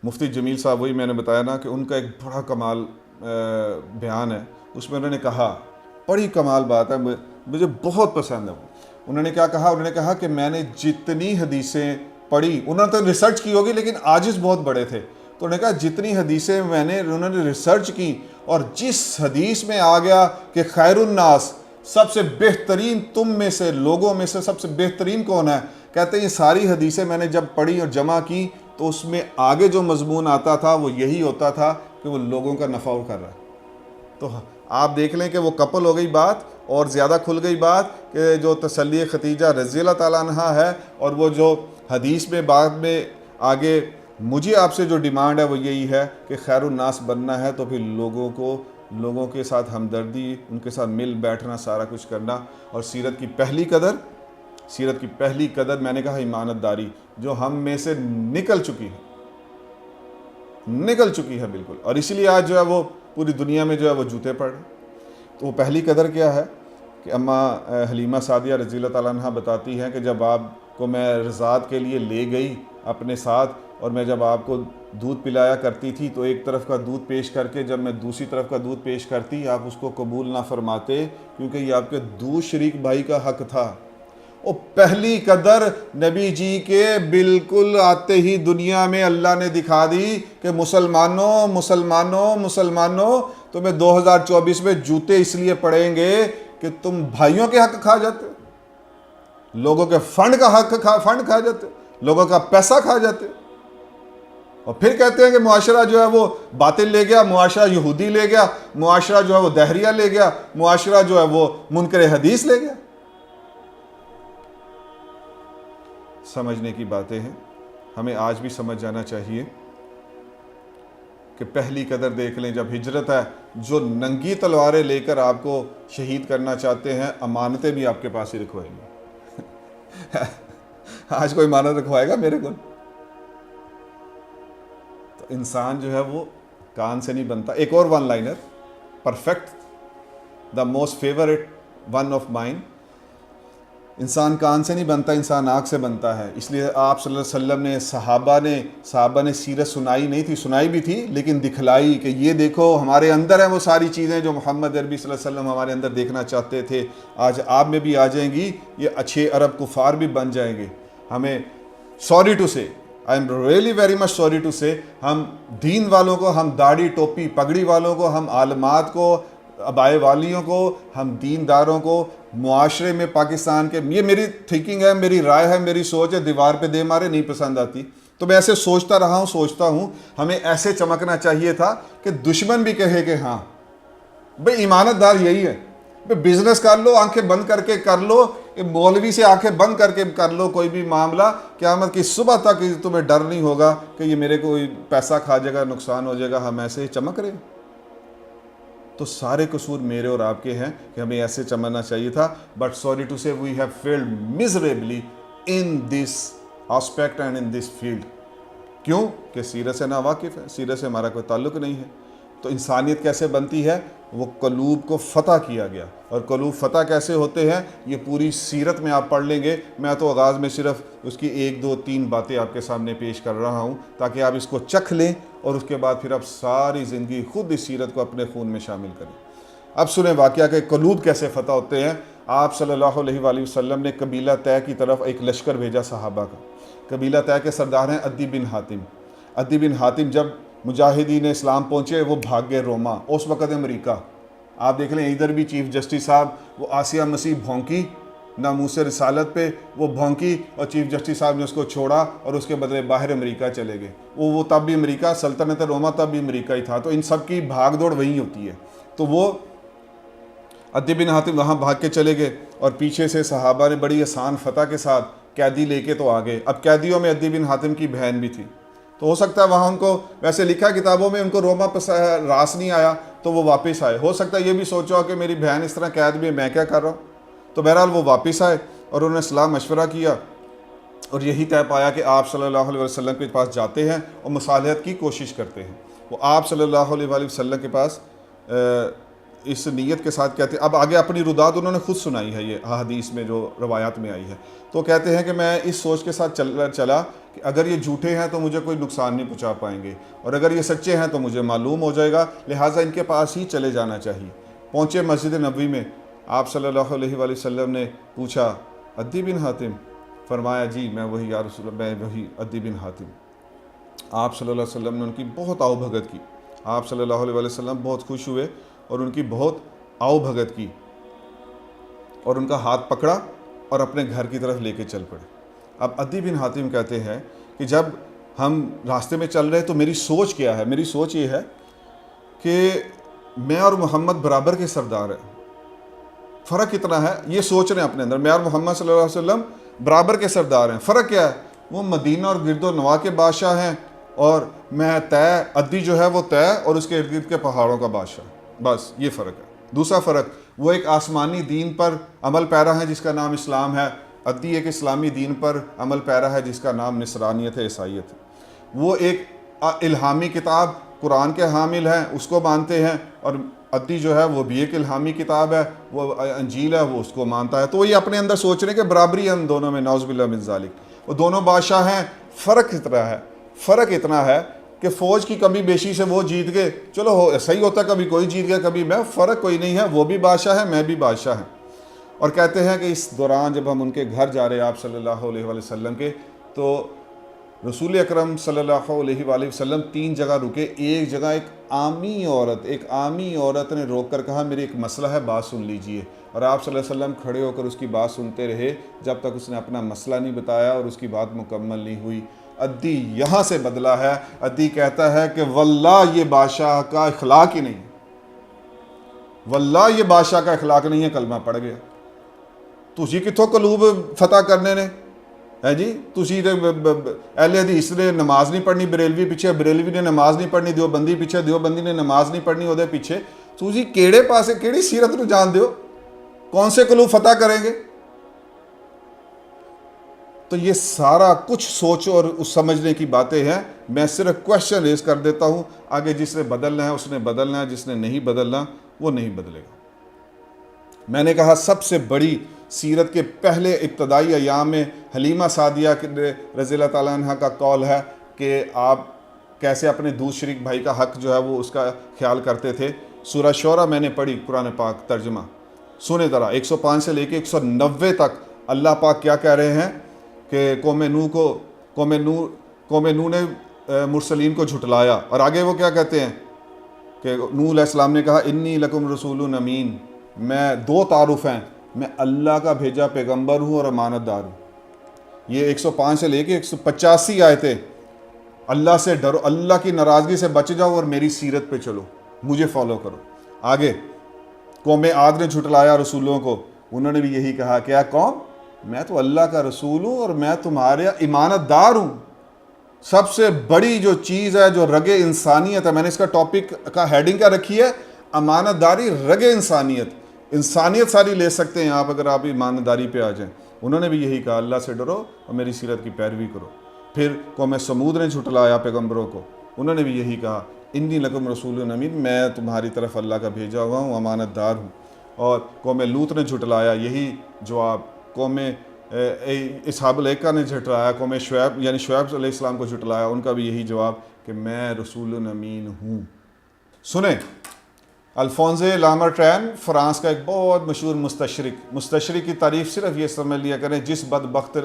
مفتی جمیل صاحب، وہی میں نے بتایا نا کہ ان کا ایک بڑا کمال بیان ہے. اس میں انہوں نے کہا، بڑی کمال بات ہے، مجھے بہت پسند ہے. انہوں نے کیا کہا؟ انہوں نے کہا کہ میں نے جتنی حدیثیں پڑھی، انہوں نے تو ریسرچ کی ہوگی لیکن عاجز بہت بڑے تھے، تو انہوں نے کہا جتنی حدیثیں انہوں نے ریسرچ کی اور جس حدیث میں آ گیا کہ خیر الناس سب سے بہترین تم میں سے لوگوں میں سے سب سے بہترین کون ہے؟ کہتے ہیں یہ ساری حدیثیں میں نے جب پڑھی اور جمع کی تو اس میں آگے جو مضمون آتا تھا وہ یہی ہوتا تھا کہ وہ لوگوں کا نفع کر رہا ہے۔ تو آپ دیکھ لیں کہ وہ کپل ہو گئی بات، اور زیادہ کھل گئی بات کہ جو تسلی ختیجہ رضی اللہ تعالیٰ عنہ ہے، اور وہ جو حدیث میں بعد میں آگے مجھے آپ سے جو ڈیمانڈ ہے وہ یہی ہے کہ خیر الناس بننا ہے تو پھر لوگوں کے ساتھ ہمدردی، ان کے ساتھ مل بیٹھنا، سارا کچھ کرنا۔ اور سیرت کی پہلی قدر میں نے کہا ایمانت داری، جو ہم میں سے نکل چکی ہے بالکل، اور اسی لیے آج جو ہے وہ پوری دنیا میں جو ہے وہ جوتے پڑ رہے ہیں۔ تو وہ پہلی قدر کیا ہے کہ اماں حلیمہ سعدیہ رضی اللہ تعالیٰ عنہ بتاتی ہیں کہ جب آپ کو میں رضاعت کے لیے لے گئی اپنے ساتھ، اور میں جب آپ کو دودھ پلایا کرتی تھی تو ایک طرف کا دودھ پیش کر کے جب میں دوسری طرف کا دودھ پیش کرتی آپ اس کو قبول نہ فرماتے، کیونکہ یہ آپ کے دودھ شریک بھائی کا حق تھا۔ وہ پہلی قدر نبی جی کے بالکل آتے ہی دنیا میں اللہ نے دکھا دی کہ مسلمانوں تمہیں 2024 میں جوتے اس لیے پڑیں گے کہ تم بھائیوں کے حق کھا جاتے، لوگوں کے فنڈ کھا جاتے، لوگوں کا پیسہ کھا جاتے، اور پھر کہتے ہیں کہ معاشرہ جو ہے وہ باطل لے گیا، معاشرہ یہودی لے گیا، معاشرہ جو ہے وہ دہریہ لے گیا، معاشرہ جو ہے وہ منکر حدیث لے گیا۔ سمجھنے کی باتیں ہیں، ہمیں آج بھی سمجھ جانا چاہیے کہ پہلی قدر دیکھ لیں جب ہجرت ہے، جو ننگی تلواریں لے کر آپ کو شہید کرنا چاہتے ہیں، امانتیں بھی آپ کے پاس ہی رکھوائیں گے۔ آج کوئی امانت رکھوائے گا میرے کو؟ تو انسان جو ہے وہ کان سے نہیں بنتا۔ ایک اور one liner, perfect, the most favourite one of mine, انسان کان سے نہیں بنتا، انسان آنکھ سے بنتا ہے۔ اس لیے آپ صلی اللہ علیہ وسلم نے صحابہ نے سیرت سنائی نہیں تھی، سنائی بھی تھی لیکن دکھلائی کہ یہ دیکھو ہمارے اندر ہیں وہ ساری چیزیں جو محمد عربی صلی اللہ علیہ وسلم ہمارے اندر دیکھنا چاہتے تھے، آج آپ میں بھی آ جائیں گی، یہ اچھے عرب کفار بھی بن جائیں گے۔ ہمیں sorry to say, I am really very much sorry to say, ہم دین والوں کو، ہم داڑھی ٹوپی پگڑی والوں کو، ہم عالمات کو، ابائے والیوں کو، ہم دینداروں کو معاشرے میں پاکستان کے، یہ میری تھنکنگ ہے، میری رائے ہے، میری سوچ ہے، دیوار پہ دے مارے نہیں پسند آتی، تو میں ایسے سوچتا ہوں ہمیں ایسے چمکنا چاہیے تھا کہ دشمن بھی کہے کہ ہاں بھئی ایمانت دار یہی ہے، بھئی بزنس کر لو، آنکھیں بند کر کے کر لو، مولوی سے آنکھیں بند کر کے کر لو کوئی بھی معاملہ، قیامت کی صبح تک تمہیں ڈر نہیں ہوگا کہ یہ میرے کو پیسہ کھا جائے گا، نقصان ہو جائے گا، ہم ایسے ہی چمک رہے ہیں۔ تو سارے قصور میرے اور آپ کے ہیں کہ ہمیں ایسے چمکنا چاہیے تھا، but sorry to say we have failed miserably in this aspect and in this field۔ کیوں؟ کہ سیرت سے ناواقف ہے، سیرت سے ہمارا کوئی تعلق نہیں ہے۔ تو انسانیت کیسے بنتی ہے؟ وہ قلوب کو فتح کیا گیا، اور قلوب فتح کیسے ہوتے ہیں یہ پوری سیرت میں آپ پڑھ لیں گے۔ میں تو آغاز میں صرف اس کی 1 2 3 باتیں آپ کے سامنے پیش کر رہا ہوں تاکہ آپ اس کو چکھ لیں، اور اس کے بعد پھر آپ ساری زندگی خود اس سیرت کو اپنے خون میں شامل کریں۔ اب سنیں واقعہ کہ قلوب کیسے فتح ہوتے ہیں۔ آپ صلی اللہ علیہ وآلہ وسلم نے قبیلہ طے کی طرف ایک لشکر بھیجا صحابہ کا۔ قبیلہ طے کے سردار ہیں عدی بن حاتم۔ عدی بن حاتم جب مجاہدین اسلام پہنچے وہ بھاگ گئے روما، اس وقت امریکہ۔ آپ دیکھ لیں ادھر بھی چیف جسٹس صاحب، وہ آسیہ مسیح بھونکی ناموس رسالت پہ، وہ بھونکی اور چیف جسٹس صاحب نے اس کو چھوڑا اور اس کے بدلے باہر امریکہ چلے گئے۔ وہ تب بھی امریکہ، سلطنت روما تب بھی امریکہ ہی تھا، تو ان سب کی بھاگ دوڑ وہیں ہوتی ہے۔ تو وہ عدی بن حاتم وہاں بھاگ کے چلے گئے، اور پیچھے سے صحابہ نے بڑی آسان فتح کے ساتھ قیدی لے کے تو آ گئے۔ اب قیدیوں میں عدی بن حاتم کی بہن بھی تھی، تو ہو سکتا ہے وہاں ان کو، ویسے لکھا کتابوں میں ان کو روما راس نہیں آیا تو وہ واپس آئے۔ ہو سکتا ہے یہ بھی سوچا کہ میری بہن اس طرح قید میں کیا کر رہا ہوں۔ تو بہرحال وہ واپس آئے اور انہوں نے صلاح مشورہ کیا، اور یہی طے پایا کہ آپ صلی اللہ علیہ وسلم کے پاس جاتے ہیں اور مصالحت کی کوشش کرتے ہیں۔ وہ آپ صلی اللہ علیہ وآلہ وسلم کے پاس اس نیت کے ساتھ کہتے ہیں، اب آگے اپنی رداد انہوں نے خود سنائی ہے، یہ حدیث میں جو روایات میں آئی ہے، تو کہتے ہیں کہ میں اس سوچ کے ساتھ چلا کہ اگر یہ جھوٹے ہیں تو مجھے کوئی نقصان نہیں پہنچا پائیں گے، اور اگر یہ سچے ہیں تو مجھے معلوم ہو جائے گا، لہٰذا ان کے پاس ہی چلے جانا چاہیے۔ پہنچے مسجد نبوی میں، آپ صلی اللہ علیہ وآلہ وسلم نے پوچھا عدی بن حاتم؟ فرمایا جی میں وہی، یا رسول اللہ میں وہی عدی بن حاتم۔ آپ صلی اللہ علیہ وسلم نے ان کی بہت آؤ بھگت کی، آپ صلی اللہ علیہ وسلم بہت خوش ہوئے اور ان کی بہت آؤ بھگت کی۔ اور ان کا ہاتھ پکڑا اور اپنے گھر کی طرف لے کے چل پڑے۔ اب عدی بن حاتم کہتے ہیں کہ جب ہم راستے میں چل رہے تو میری سوچ کیا ہے، میری سوچ یہ ہے کہ میں اور محمد برابر کے سردار ہیں، فرق کتنا ہے یہ سوچ رہے ہیں اپنے اندر، میں اور محمد صلی اللہ علیہ وسلم برابر کے سردار ہیں، فرق کیا ہے؟ وہ مدینہ اور گرد و نواح کے بادشاہ ہیں اور میں طے، عدی جو ہے وہ طے اور اس کے ارد گرد کے پہاڑوں کا بادشاہ، بس یہ فرق ہے۔ دوسرا فرق، وہ ایک آسمانی دین پر عمل پیرا ہے جس کا نام اسلام ہے، عدی ایک اسلامی دین پر عمل پیرا ہے جس کا نام نصرانیت ہے، عیسائیت ہے۔ وہ ایک الہامی کتاب قرآن کے حامل ہیں، اس کو مانتے ہیں، اور عدی جو ہے وہ بھی ایک الہامی کتاب ہے، وہ انجیل ہے، وہ اس کو مانتا ہے۔ تو یہ اپنے اندر سوچ رہے ہیں کہ برابری ہے ان دونوں میں، نعوذ باللہ من ذالک۔ وہ دونوں بادشاہ ہیں، فرق اتنا ہے کہ فوج کی کمی بیشی سے وہ جیت گئے، چلو صحیح ہوتا کبھی کوئی جیت گیا کبھی میں، فرق کوئی نہیں ہے، وہ بھی بادشاہ ہے میں بھی بادشاہ ہیں۔ اور کہتے ہیں کہ اس دوران جب ہم ان کے گھر جا رہے آپ صلی اللہ علیہ وآلہ وسلم کے، تو رسول اکرم صلی اللہ علیہ وآلہ وسلم 3 جگہ رکے۔ ایک جگہ ایک عامی عورت نے روک کر کہا میری ایک مسئلہ ہے، بات سن لیجئے، اور آپ صلی اللہ علیہ وسلم کھڑے ہو کر اس کی بات سنتے رہے جب تک اس نے اپنا مسئلہ نہیں بتایا اور اس کی بات مکمل نہیں ہوئی۔ عدی یہاں سے بدلا ہے، عدی کہتا ہے کہ واللہ یہ بادشاہ کا اخلاق ہی نہیں، واللہ یہ بادشاہ کا اخلاق نہیں ہے، کلمہ پڑھ گیا۔ تسی کتوں قلوب فتح کرنے نے ہے جی، تسی اہل حدیث نے نماز نہیں پڑھنی بریلوی پیچھے، بریلوی نے نماز نہیں پڑھنی دیوبندی پیچھے، دیوبندی نے نماز نہیں پڑھنی وہ پیچھے، تسی کیڑے پاسے کیڑی سیرت نو جان دیو، کون سے قلوب فتح کریں گے؟ تو یہ سارا کچھ سوچ اور سمجھنے کی باتیں ہیں، میں صرف کوشچن ریز کر دیتا ہوں، آگے جس نے بدلنا ہے اس نے بدلنا ہے، جس نے نہیں بدلنا وہ نہیں بدلے گا۔ میں نے کہا سب سے بڑی سیرت کے پہلے ابتدائی ایام میں حلیمہ سعدیہ رضی اللہ تعالیٰ عنہ کا قول ہے کہ آپ کیسے اپنے دوسرے شریک بھائی کا حق جو ہے وہ اس کا خیال کرتے تھے۔ سورہ شعراء میں نے پڑھی، قرآن پاک ترجمہ سنیں ذرا، 105 سے لے کے 190 تک اللہ پاک کیا کہہ رہے ہیں کہ قوم نوح نے مرسلین کو جھٹلایا، اور آگے وہ کیا کہتے ہیں کہ نوح علیہ السلام نے کہا انی لکم رسول امین، میں 2 تعارف ہیں، میں اللہ کا بھیجا پیغمبر ہوں اور امانت دار ہوں۔ یہ 105 سے لے کے 185 آیتیں، اللہ سے ڈرو، اللہ کی ناراضگی سے بچ جاؤ اور میری سیرت پہ چلو، مجھے فالو کرو۔ آگے قوم عاد نے جھٹلایا رسولوں کو، انہوں نے بھی یہی کہا کہ اے قوم میں تو اللہ کا رسول ہوں اور میں تمہارے امانت دار ہوں۔ سب سے بڑی جو چیز ہے جو رگ انسانیت ہے، میں نے اس کا ٹاپک کا ہیڈنگ کیا رکھی ہے، امانت داری رگ انسانیت ساری لے سکتے ہیں آپ اگر آپ ایمانداری داری پہ آ جائیں۔ انہوں نے بھی یہی کہا اللہ سے ڈرو اور میری سیرت کی پیروی کرو۔ پھر قوم سمود نے جھٹلایا پیغمبروں کو، انہوں نے بھی یہی کہا انی لکم رسول امین، میں تمہاری طرف اللہ کا بھیجا ہوا ہوں، امانت دار ہوں۔ اور قوم لوط نے جھٹلایا، یہی جواب۔ قوم اصحاب الایکہ نے جھٹلایا، قوم شعیب یعنی شعیب علیہ السلام کو جھٹلایا، ان کا بھی یہی جواب کہ میں رسول امین ہوں۔ سنیں، الفونسے لامارٹین فرانس کا ایک بہت مشہور مستشرق کی تعریف صرف یہ سمجھ لیا کریں، جس بدبخت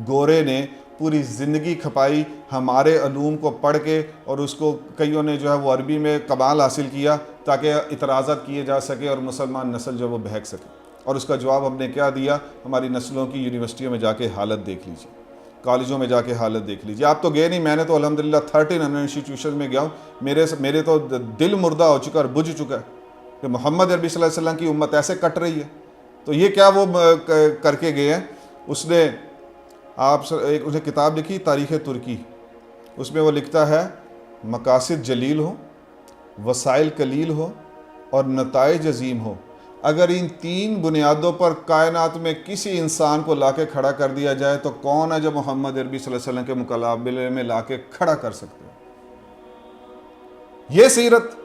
گورے نے پوری زندگی کھپائی ہمارے علوم کو پڑھ کے، اور اس کو کئیوں نے جو ہے وہ عربی میں کمال حاصل کیا تاکہ اعتراضات کیے جا سکے اور مسلمان نسل جو وہ بہک سکے، اور اس کا جواب ہم نے کیا دیا؟ ہماری نسلوں کی یونیورسٹیوں میں جا کے حالت دیکھ لیجیے، کالجوں میں جا کے حالت دیکھ لیجیے۔ آپ تو گئے نہیں، میں نے تو الحمدللہ 1300 انسٹیٹیوشن میں گیا ہوں، میرے تو دل مردہ ہو چکا اور بجھ چکا ہے کہ محمد عربی صلی اللہ علیہ وسلم کی امت ایسے کٹ رہی ہے۔ تو یہ کیا وہ کر کے گئے ہیں؟ اس نے انہیں کتاب لکھی تاریخ ترکی، اس میں وہ لکھتا ہے مقاصد جلیل ہو، وسائل قلیل ہو اور نتائج عظیم ہو، اگر ان 3 بنیادوں پر کائنات میں کسی انسان کو لا کے کھڑا کر دیا جائے تو کون ہے جو محمد عربی صلی اللہ علیہ وسلم کے مقابلے میں لا کے کھڑا کر سکتے ہیں؟ یہ سیرت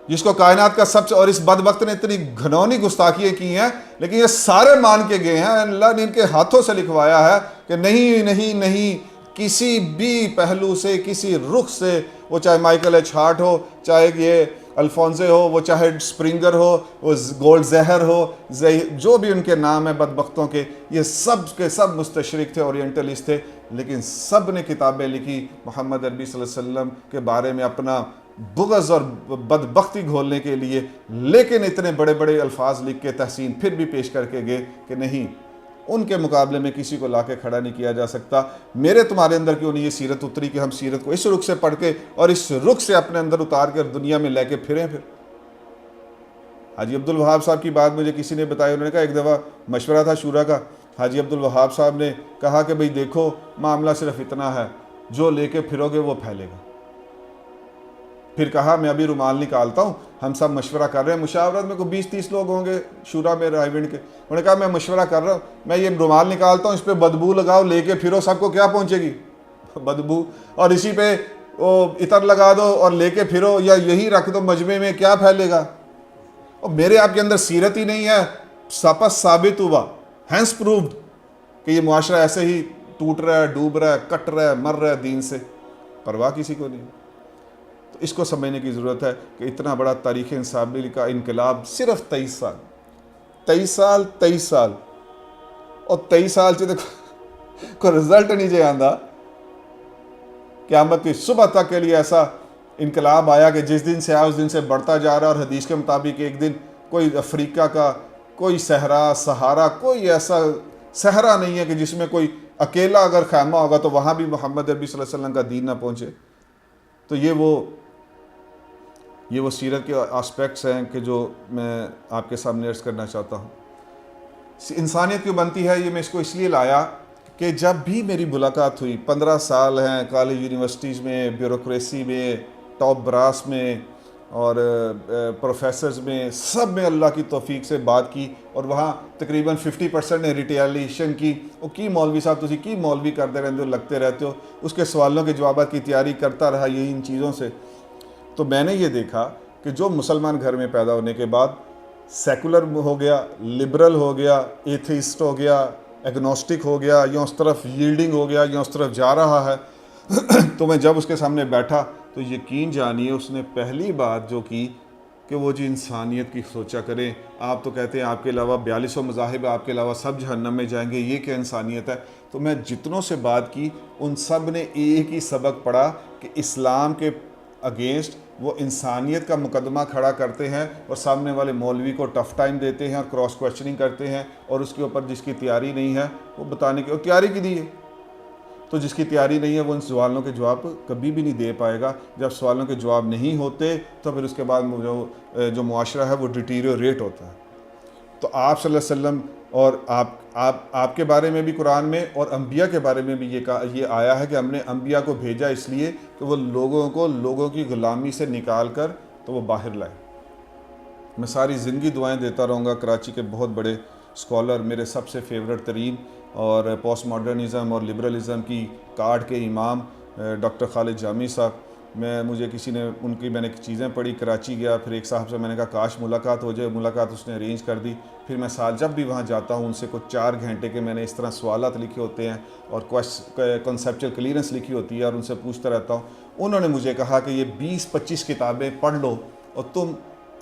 جس کو کائنات کا سب سے، اور اس بدبخت نے اتنی گھنونی گستاخیاں کی ہیں لیکن یہ سارے مان کے گئے ہیں، اللہ نے ان کے ہاتھوں سے لکھوایا ہے کہ نہیں، کسی بھی پہلو سے، کسی رخ سے، وہ چاہے مائیکل ایچ ہارٹ ہو، چاہے یہ الفونسے ہو، وہ چاہے سپرنگر ہو، وہ گولڈ زہر ہو، جو بھی ان کے نام ہیں بدبختوں کے، یہ سب کے سب مستشرق تھے، اورینٹلسٹ تھے، لیکن سب نے کتابیں لکھی محمد عربی صلی اللہ علیہ وسلم کے بارے میں، اپنا بغض اور بدبختی گھولنے کے لیے، لیکن اتنے بڑے بڑے الفاظ لکھ کے تحسین پھر بھی پیش کر کے گئے کہ نہیں، ان کے مقابلے میں کسی کو لا کے کھڑا نہیں کیا جا سکتا۔ میرے تمہارے اندر کیوں نہیں یہ سیرت اتری کہ ہم سیرت کو اس رخ سے پڑھ کے اور اس رخ سے اپنے اندر اتار کر دنیا میں لے کے پھریں۔ پھر حاجی عبد الوہاب صاحب کی بات مجھے کسی نے بتائی، انہوں نے کہا ایک دفعہ مشورہ تھا شورا کا، حاجی عبد الوہاب صاحب نے کہا کہ بھئی دیکھو معاملہ صرف اتنا ہے، جو لے کے پھرو گے وہ پھیلے گا۔ پھر کہا میں ابھی رومال نکالتا ہوں، ہم سب مشورہ کر رہے ہیں، مشاورت میں کوئی 20-30 لوگ ہوں گے شورا میں رائے ونڈ کے، انہوں نے کہا میں مشورہ کر رہا ہوں، میں یہ رومال نکالتا ہوں، اس پہ بدبو لگاؤ، لے کے پھرو، سب کو کیا پہنچے گی؟ بدبو۔ اور اسی پہ عطر لگا دو اور لے کے پھرو، یا یہی رکھ دو مجمع میں، کیا پھیلے گا؟ اور میرے آپ کے اندر سیرت ہی نہیں ہے، سپس ثابت ہوا، ہینس پروفڈ کہ یہ معاشرہ ایسے ہی ٹوٹ رہا ہے، ڈوب رہا ہے، کٹ رہا ہے، مر رہا ہے، دین سے پرواہ کسی کو نہیں۔ تو اس کو سمجھنے کی ضرورت ہے کہ اتنا بڑا تاریخ انسانی کا انقلاب صرف 23 سال 23 سال اور 23 سال سے کوئی رزلٹ نہیں جے آندا، قیامت کی صبح تک کے لیے ایسا انقلاب آیا کہ جس دن سے آیا اس دن سے بڑھتا جا رہا ہے، اور حدیث کے مطابق ایک دن کوئی افریقہ کا کوئی صحرا سہارا، کوئی ایسا صحرا نہیں ہے کہ جس میں کوئی اکیلا اگر خیمہ ہوگا تو وہاں بھی محمد عربی صلی اللہ علیہ وسلم کا دین نہ پہنچے۔ تو یہ وہ سیرت کے آسپیکٹس ہیں کہ جو میں آپ کے سامنے عرض کرنا چاہتا ہوں۔ انسانیت کیوں بنتی ہے، یہ میں اس کو اس لیے لایا کہ جب بھی میری ملاقات ہوئی، 15 سال ہیں کالج یونیورسٹیز میں، بیوروکریسی میں، ٹاپ براس میں اور پروفیسرز میں، سب میں اللہ کی توفیق سے بات کی، اور وہاں تقریباً 50% نے ریٹیلیشن کی، وہ کی مولوی صاحب تسی کی مولوی کرتے رہتے ہو، لگتے رہتے ہو، اس کے سوالوں کے جوابات کی تیاری کرتا رہا یہی ان چیزوں سے۔ تو میں نے یہ دیکھا کہ جو مسلمان گھر میں پیدا ہونے کے بعد سیکولر ہو گیا، لبرل ہو گیا، ایتھیسٹ ہو گیا، ایگنوسٹک ہو گیا، یا اس طرف ییلڈنگ ہو گیا، یا اس طرف جا رہا ہے، تو میں جب اس کے سامنے بیٹھا تو یقین جانیے اس نے پہلی بات جو کی کہ وہ جو انسانیت کی سوچا کریں۔ آپ تو کہتے ہیں آپ کے علاوہ 4200 مذاہب، آپ کے علاوہ سب جہنم میں جائیں گے، یہ کیا انسانیت ہے؟ تو میں جتنوں سے بات کی ان سب نے ایک ہی سبق پڑھا کہ اسلام کے اگینسٹ وہ انسانیت کا مقدمہ کھڑا کرتے ہیں، اور سامنے والے مولوی کو ٹف ٹائم دیتے ہیں اور کراس کویسچننگ کرتے ہیں، اور اس کے اوپر جس کی تیاری نہیں ہے وہ بتانے کی، اور تیاری کی دی ہے تو جس کی تیاری نہیں ہے وہ ان سوالوں کے جواب کبھی بھی نہیں دے پائے گا۔ جب سوالوں کے جواب نہیں ہوتے تو پھر اس کے بعد جو معاشرہ ہے وہ ڈیٹیریوریٹ ہوتا ہے۔ تو آپ صلی اللہ علیہ وسلم اور آپ کے بارے میں بھی قرآن میں اور انبیاء کے بارے میں بھی یہ آیا ہے کہ ہم نے انبیاء کو بھیجا اس لیے کہ وہ لوگوں کی غلامی سے نکال کر تو وہ باہر لائے۔ میں ساری زندگی دعائیں دیتا رہوں گا۔ کراچی کے بہت بڑے اسکالر، میرے سب سے فیورٹ ترین اور پوسٹ ماڈرنزم اور لبرلزم کی کاٹ کے امام ڈاکٹر خالد جامی صاحب، مجھے کسی نے میں نے چیزیں پڑھی، کراچی گیا، پھر ایک صاحب سے میں نے کہا کاش ملاقات ہو جائے، ملاقات اس نے ارینج کر دی۔ پھر میں جب بھی وہاں جاتا ہوں ان سے کچھ 4 گھنٹے کے میں نے اس طرح سوالات لکھے ہوتے ہیں اور کنسیپچل کلیئرنس لکھی ہوتی ہے، اور ان سے پوچھتا رہتا ہوں۔ انہوں نے مجھے کہا کہ یہ 20-25 کتابیں پڑھ لو اور تم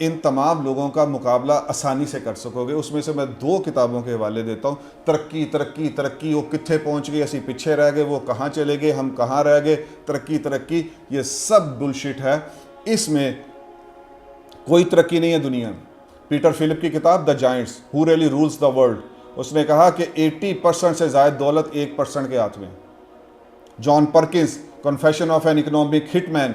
ان تمام لوگوں کا مقابلہ آسانی سے کر سکو گے۔ اس میں سے میں 2 کتابوں کے حوالے دیتا ہوں، ترقی ترقی ترقی، وہ کتھے پہنچ گئے، اسی پیچھے رہ گئے، وہ کہاں چلے گئے، ہم کہاں رہ گئے، ترقی ترقی، یہ سب بلشٹ ہے، اس میں کوئی ترقی نہیں ہے دنیا میں۔ پیٹر فلپ کی کتاب the giants who really rules the world, اس نے کہا کہ 80% سے زائد دولت 1% کے ہاتھ میں۔ John Perkins confession of an economic hit man,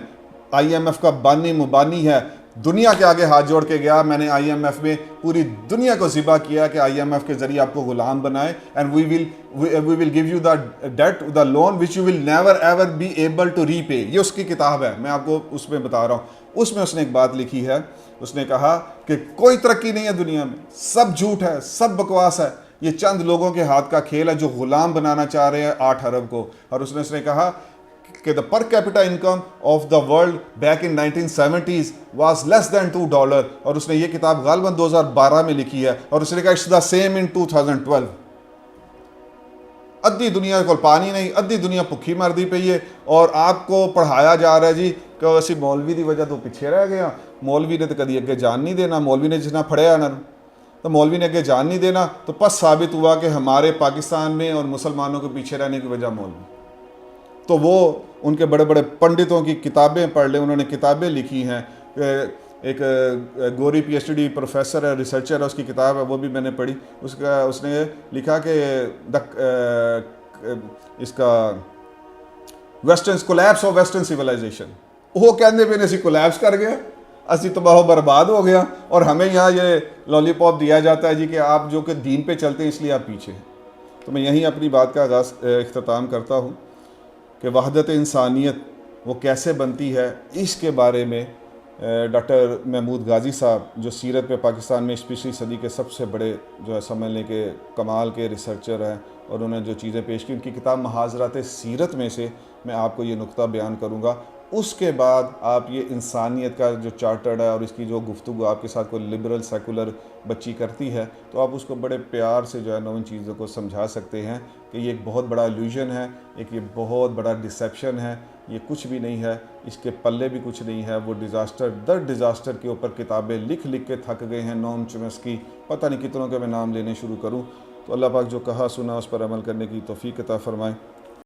IMF کا بانی مبانی ہے، دنیا کے آگے ہاتھ جوڑ کے گیا، میں نے IMF میں پوری دنیا کو ذبح کیا کہ IMF کے ذریعے آپ کو غلام بنائے، and we will give you the debt the loan which you will never ever be able to repay. یہ اس کی کتاب ہے، میں آپ کو اس میں بتا رہا ہوں۔ اس میں اس نے ایک بات لکھی ہے، اس نے کہا کہ کوئی ترقی نہیں ہے دنیا میں، سب جھوٹ ہے، سب بکواس ہے، یہ چند لوگوں کے ہاتھ کا کھیل ہے جو غلام بنانا چاہ رہے ہیں 8 ارب کو۔ اور اس نے کہا کہ the per capita income of the world back in 1970s was less than $2، اور اس نے یہ کتاب غالباً 2012 میں لکھی ہے، اور اس نے کہا it's the same in 2012۔ ادھی دنیا کو پانی نہیں، ادھی دنیا بھکھی مردی پئی ہے، اور آپ کو پڑھایا جا رہا ہے جی کہ اسی مولوی دی وجہ تو پیچھے رہ گیا، مولوی نے تو کدی اگے جان نہیں دینا، مولوی نے جس نہ پڑھیا نا تو مولوی نے اگے جان نہیں دینا، تو پس ثابت ہوا کہ ہمارے پاکستان میں اور مسلمانوں کے پیچھے رہنے کی وجہ مولوی۔ تو وہ ان کے بڑے بڑے پنڈتوں کی کتابیں پڑھ لیں، انہوں نے کتابیں لکھی ہیں. ایک گوری پی ایچ ڈی پروفیسر ہے، ریسرچر ہے، اس کی کتاب ہے وہ بھی میں نے پڑھی. اس نے لکھا کہ اس کا کولیپس آف ویسٹرن سویلائزیشن، وہ کہنے پہ اسی کولیپس کر گیا، اسی تباہ و برباد ہو گیا، اور ہمیں یہاں یہ لالی پاپ دیا جاتا ہے جی کہ آپ جو کہ دین پہ چلتے ہیں اس لیے آپ پیچھے ہیں. تو میں یہیں اپنی بات کا آغاز اختتام کرتا ہوں کہ وحدت انسانیت وہ کیسے بنتی ہے، اس کے بارے میں ڈاکٹر محمود غازی صاحب جو سیرت میں پاکستان میں 21ویں صدی کے سب سے بڑے جو ہے سمجھ لیں کہ کمال کے ریسرچر ہیں، اور انہوں نے جو چیزیں پیش کی، ان کی کتاب محاضرات سیرت میں سے میں آپ کو یہ نقطہ بیان کروں گا. اس کے بعد آپ یہ انسانیت کا جو چارٹرڈ ہے اور اس کی جو گفتگو آپ کے ساتھ کوئی لبرل سیکولر بچی کرتی ہے تو آپ اس کو بڑے پیار سے جو ہے نا ان چیزوں کو سمجھا سکتے ہیں کہ یہ ایک بہت بڑا الوژن ہے، ایک یہ بہت بڑا ڈسیپشن ہے، یہ کچھ بھی نہیں ہے، اس کے پلے بھی کچھ نہیں ہے. وہ ڈیزاسٹر در ڈیزاسٹر کے اوپر کتابیں لکھ کے تھک گئے ہیں. نوم چومسکی، پتہ نہیں کتنوں کے میں نام لینے شروع کروں. تو اللہ پاک جو کہا سنا اس پر عمل کرنے کی توفیق عطا فرمائے.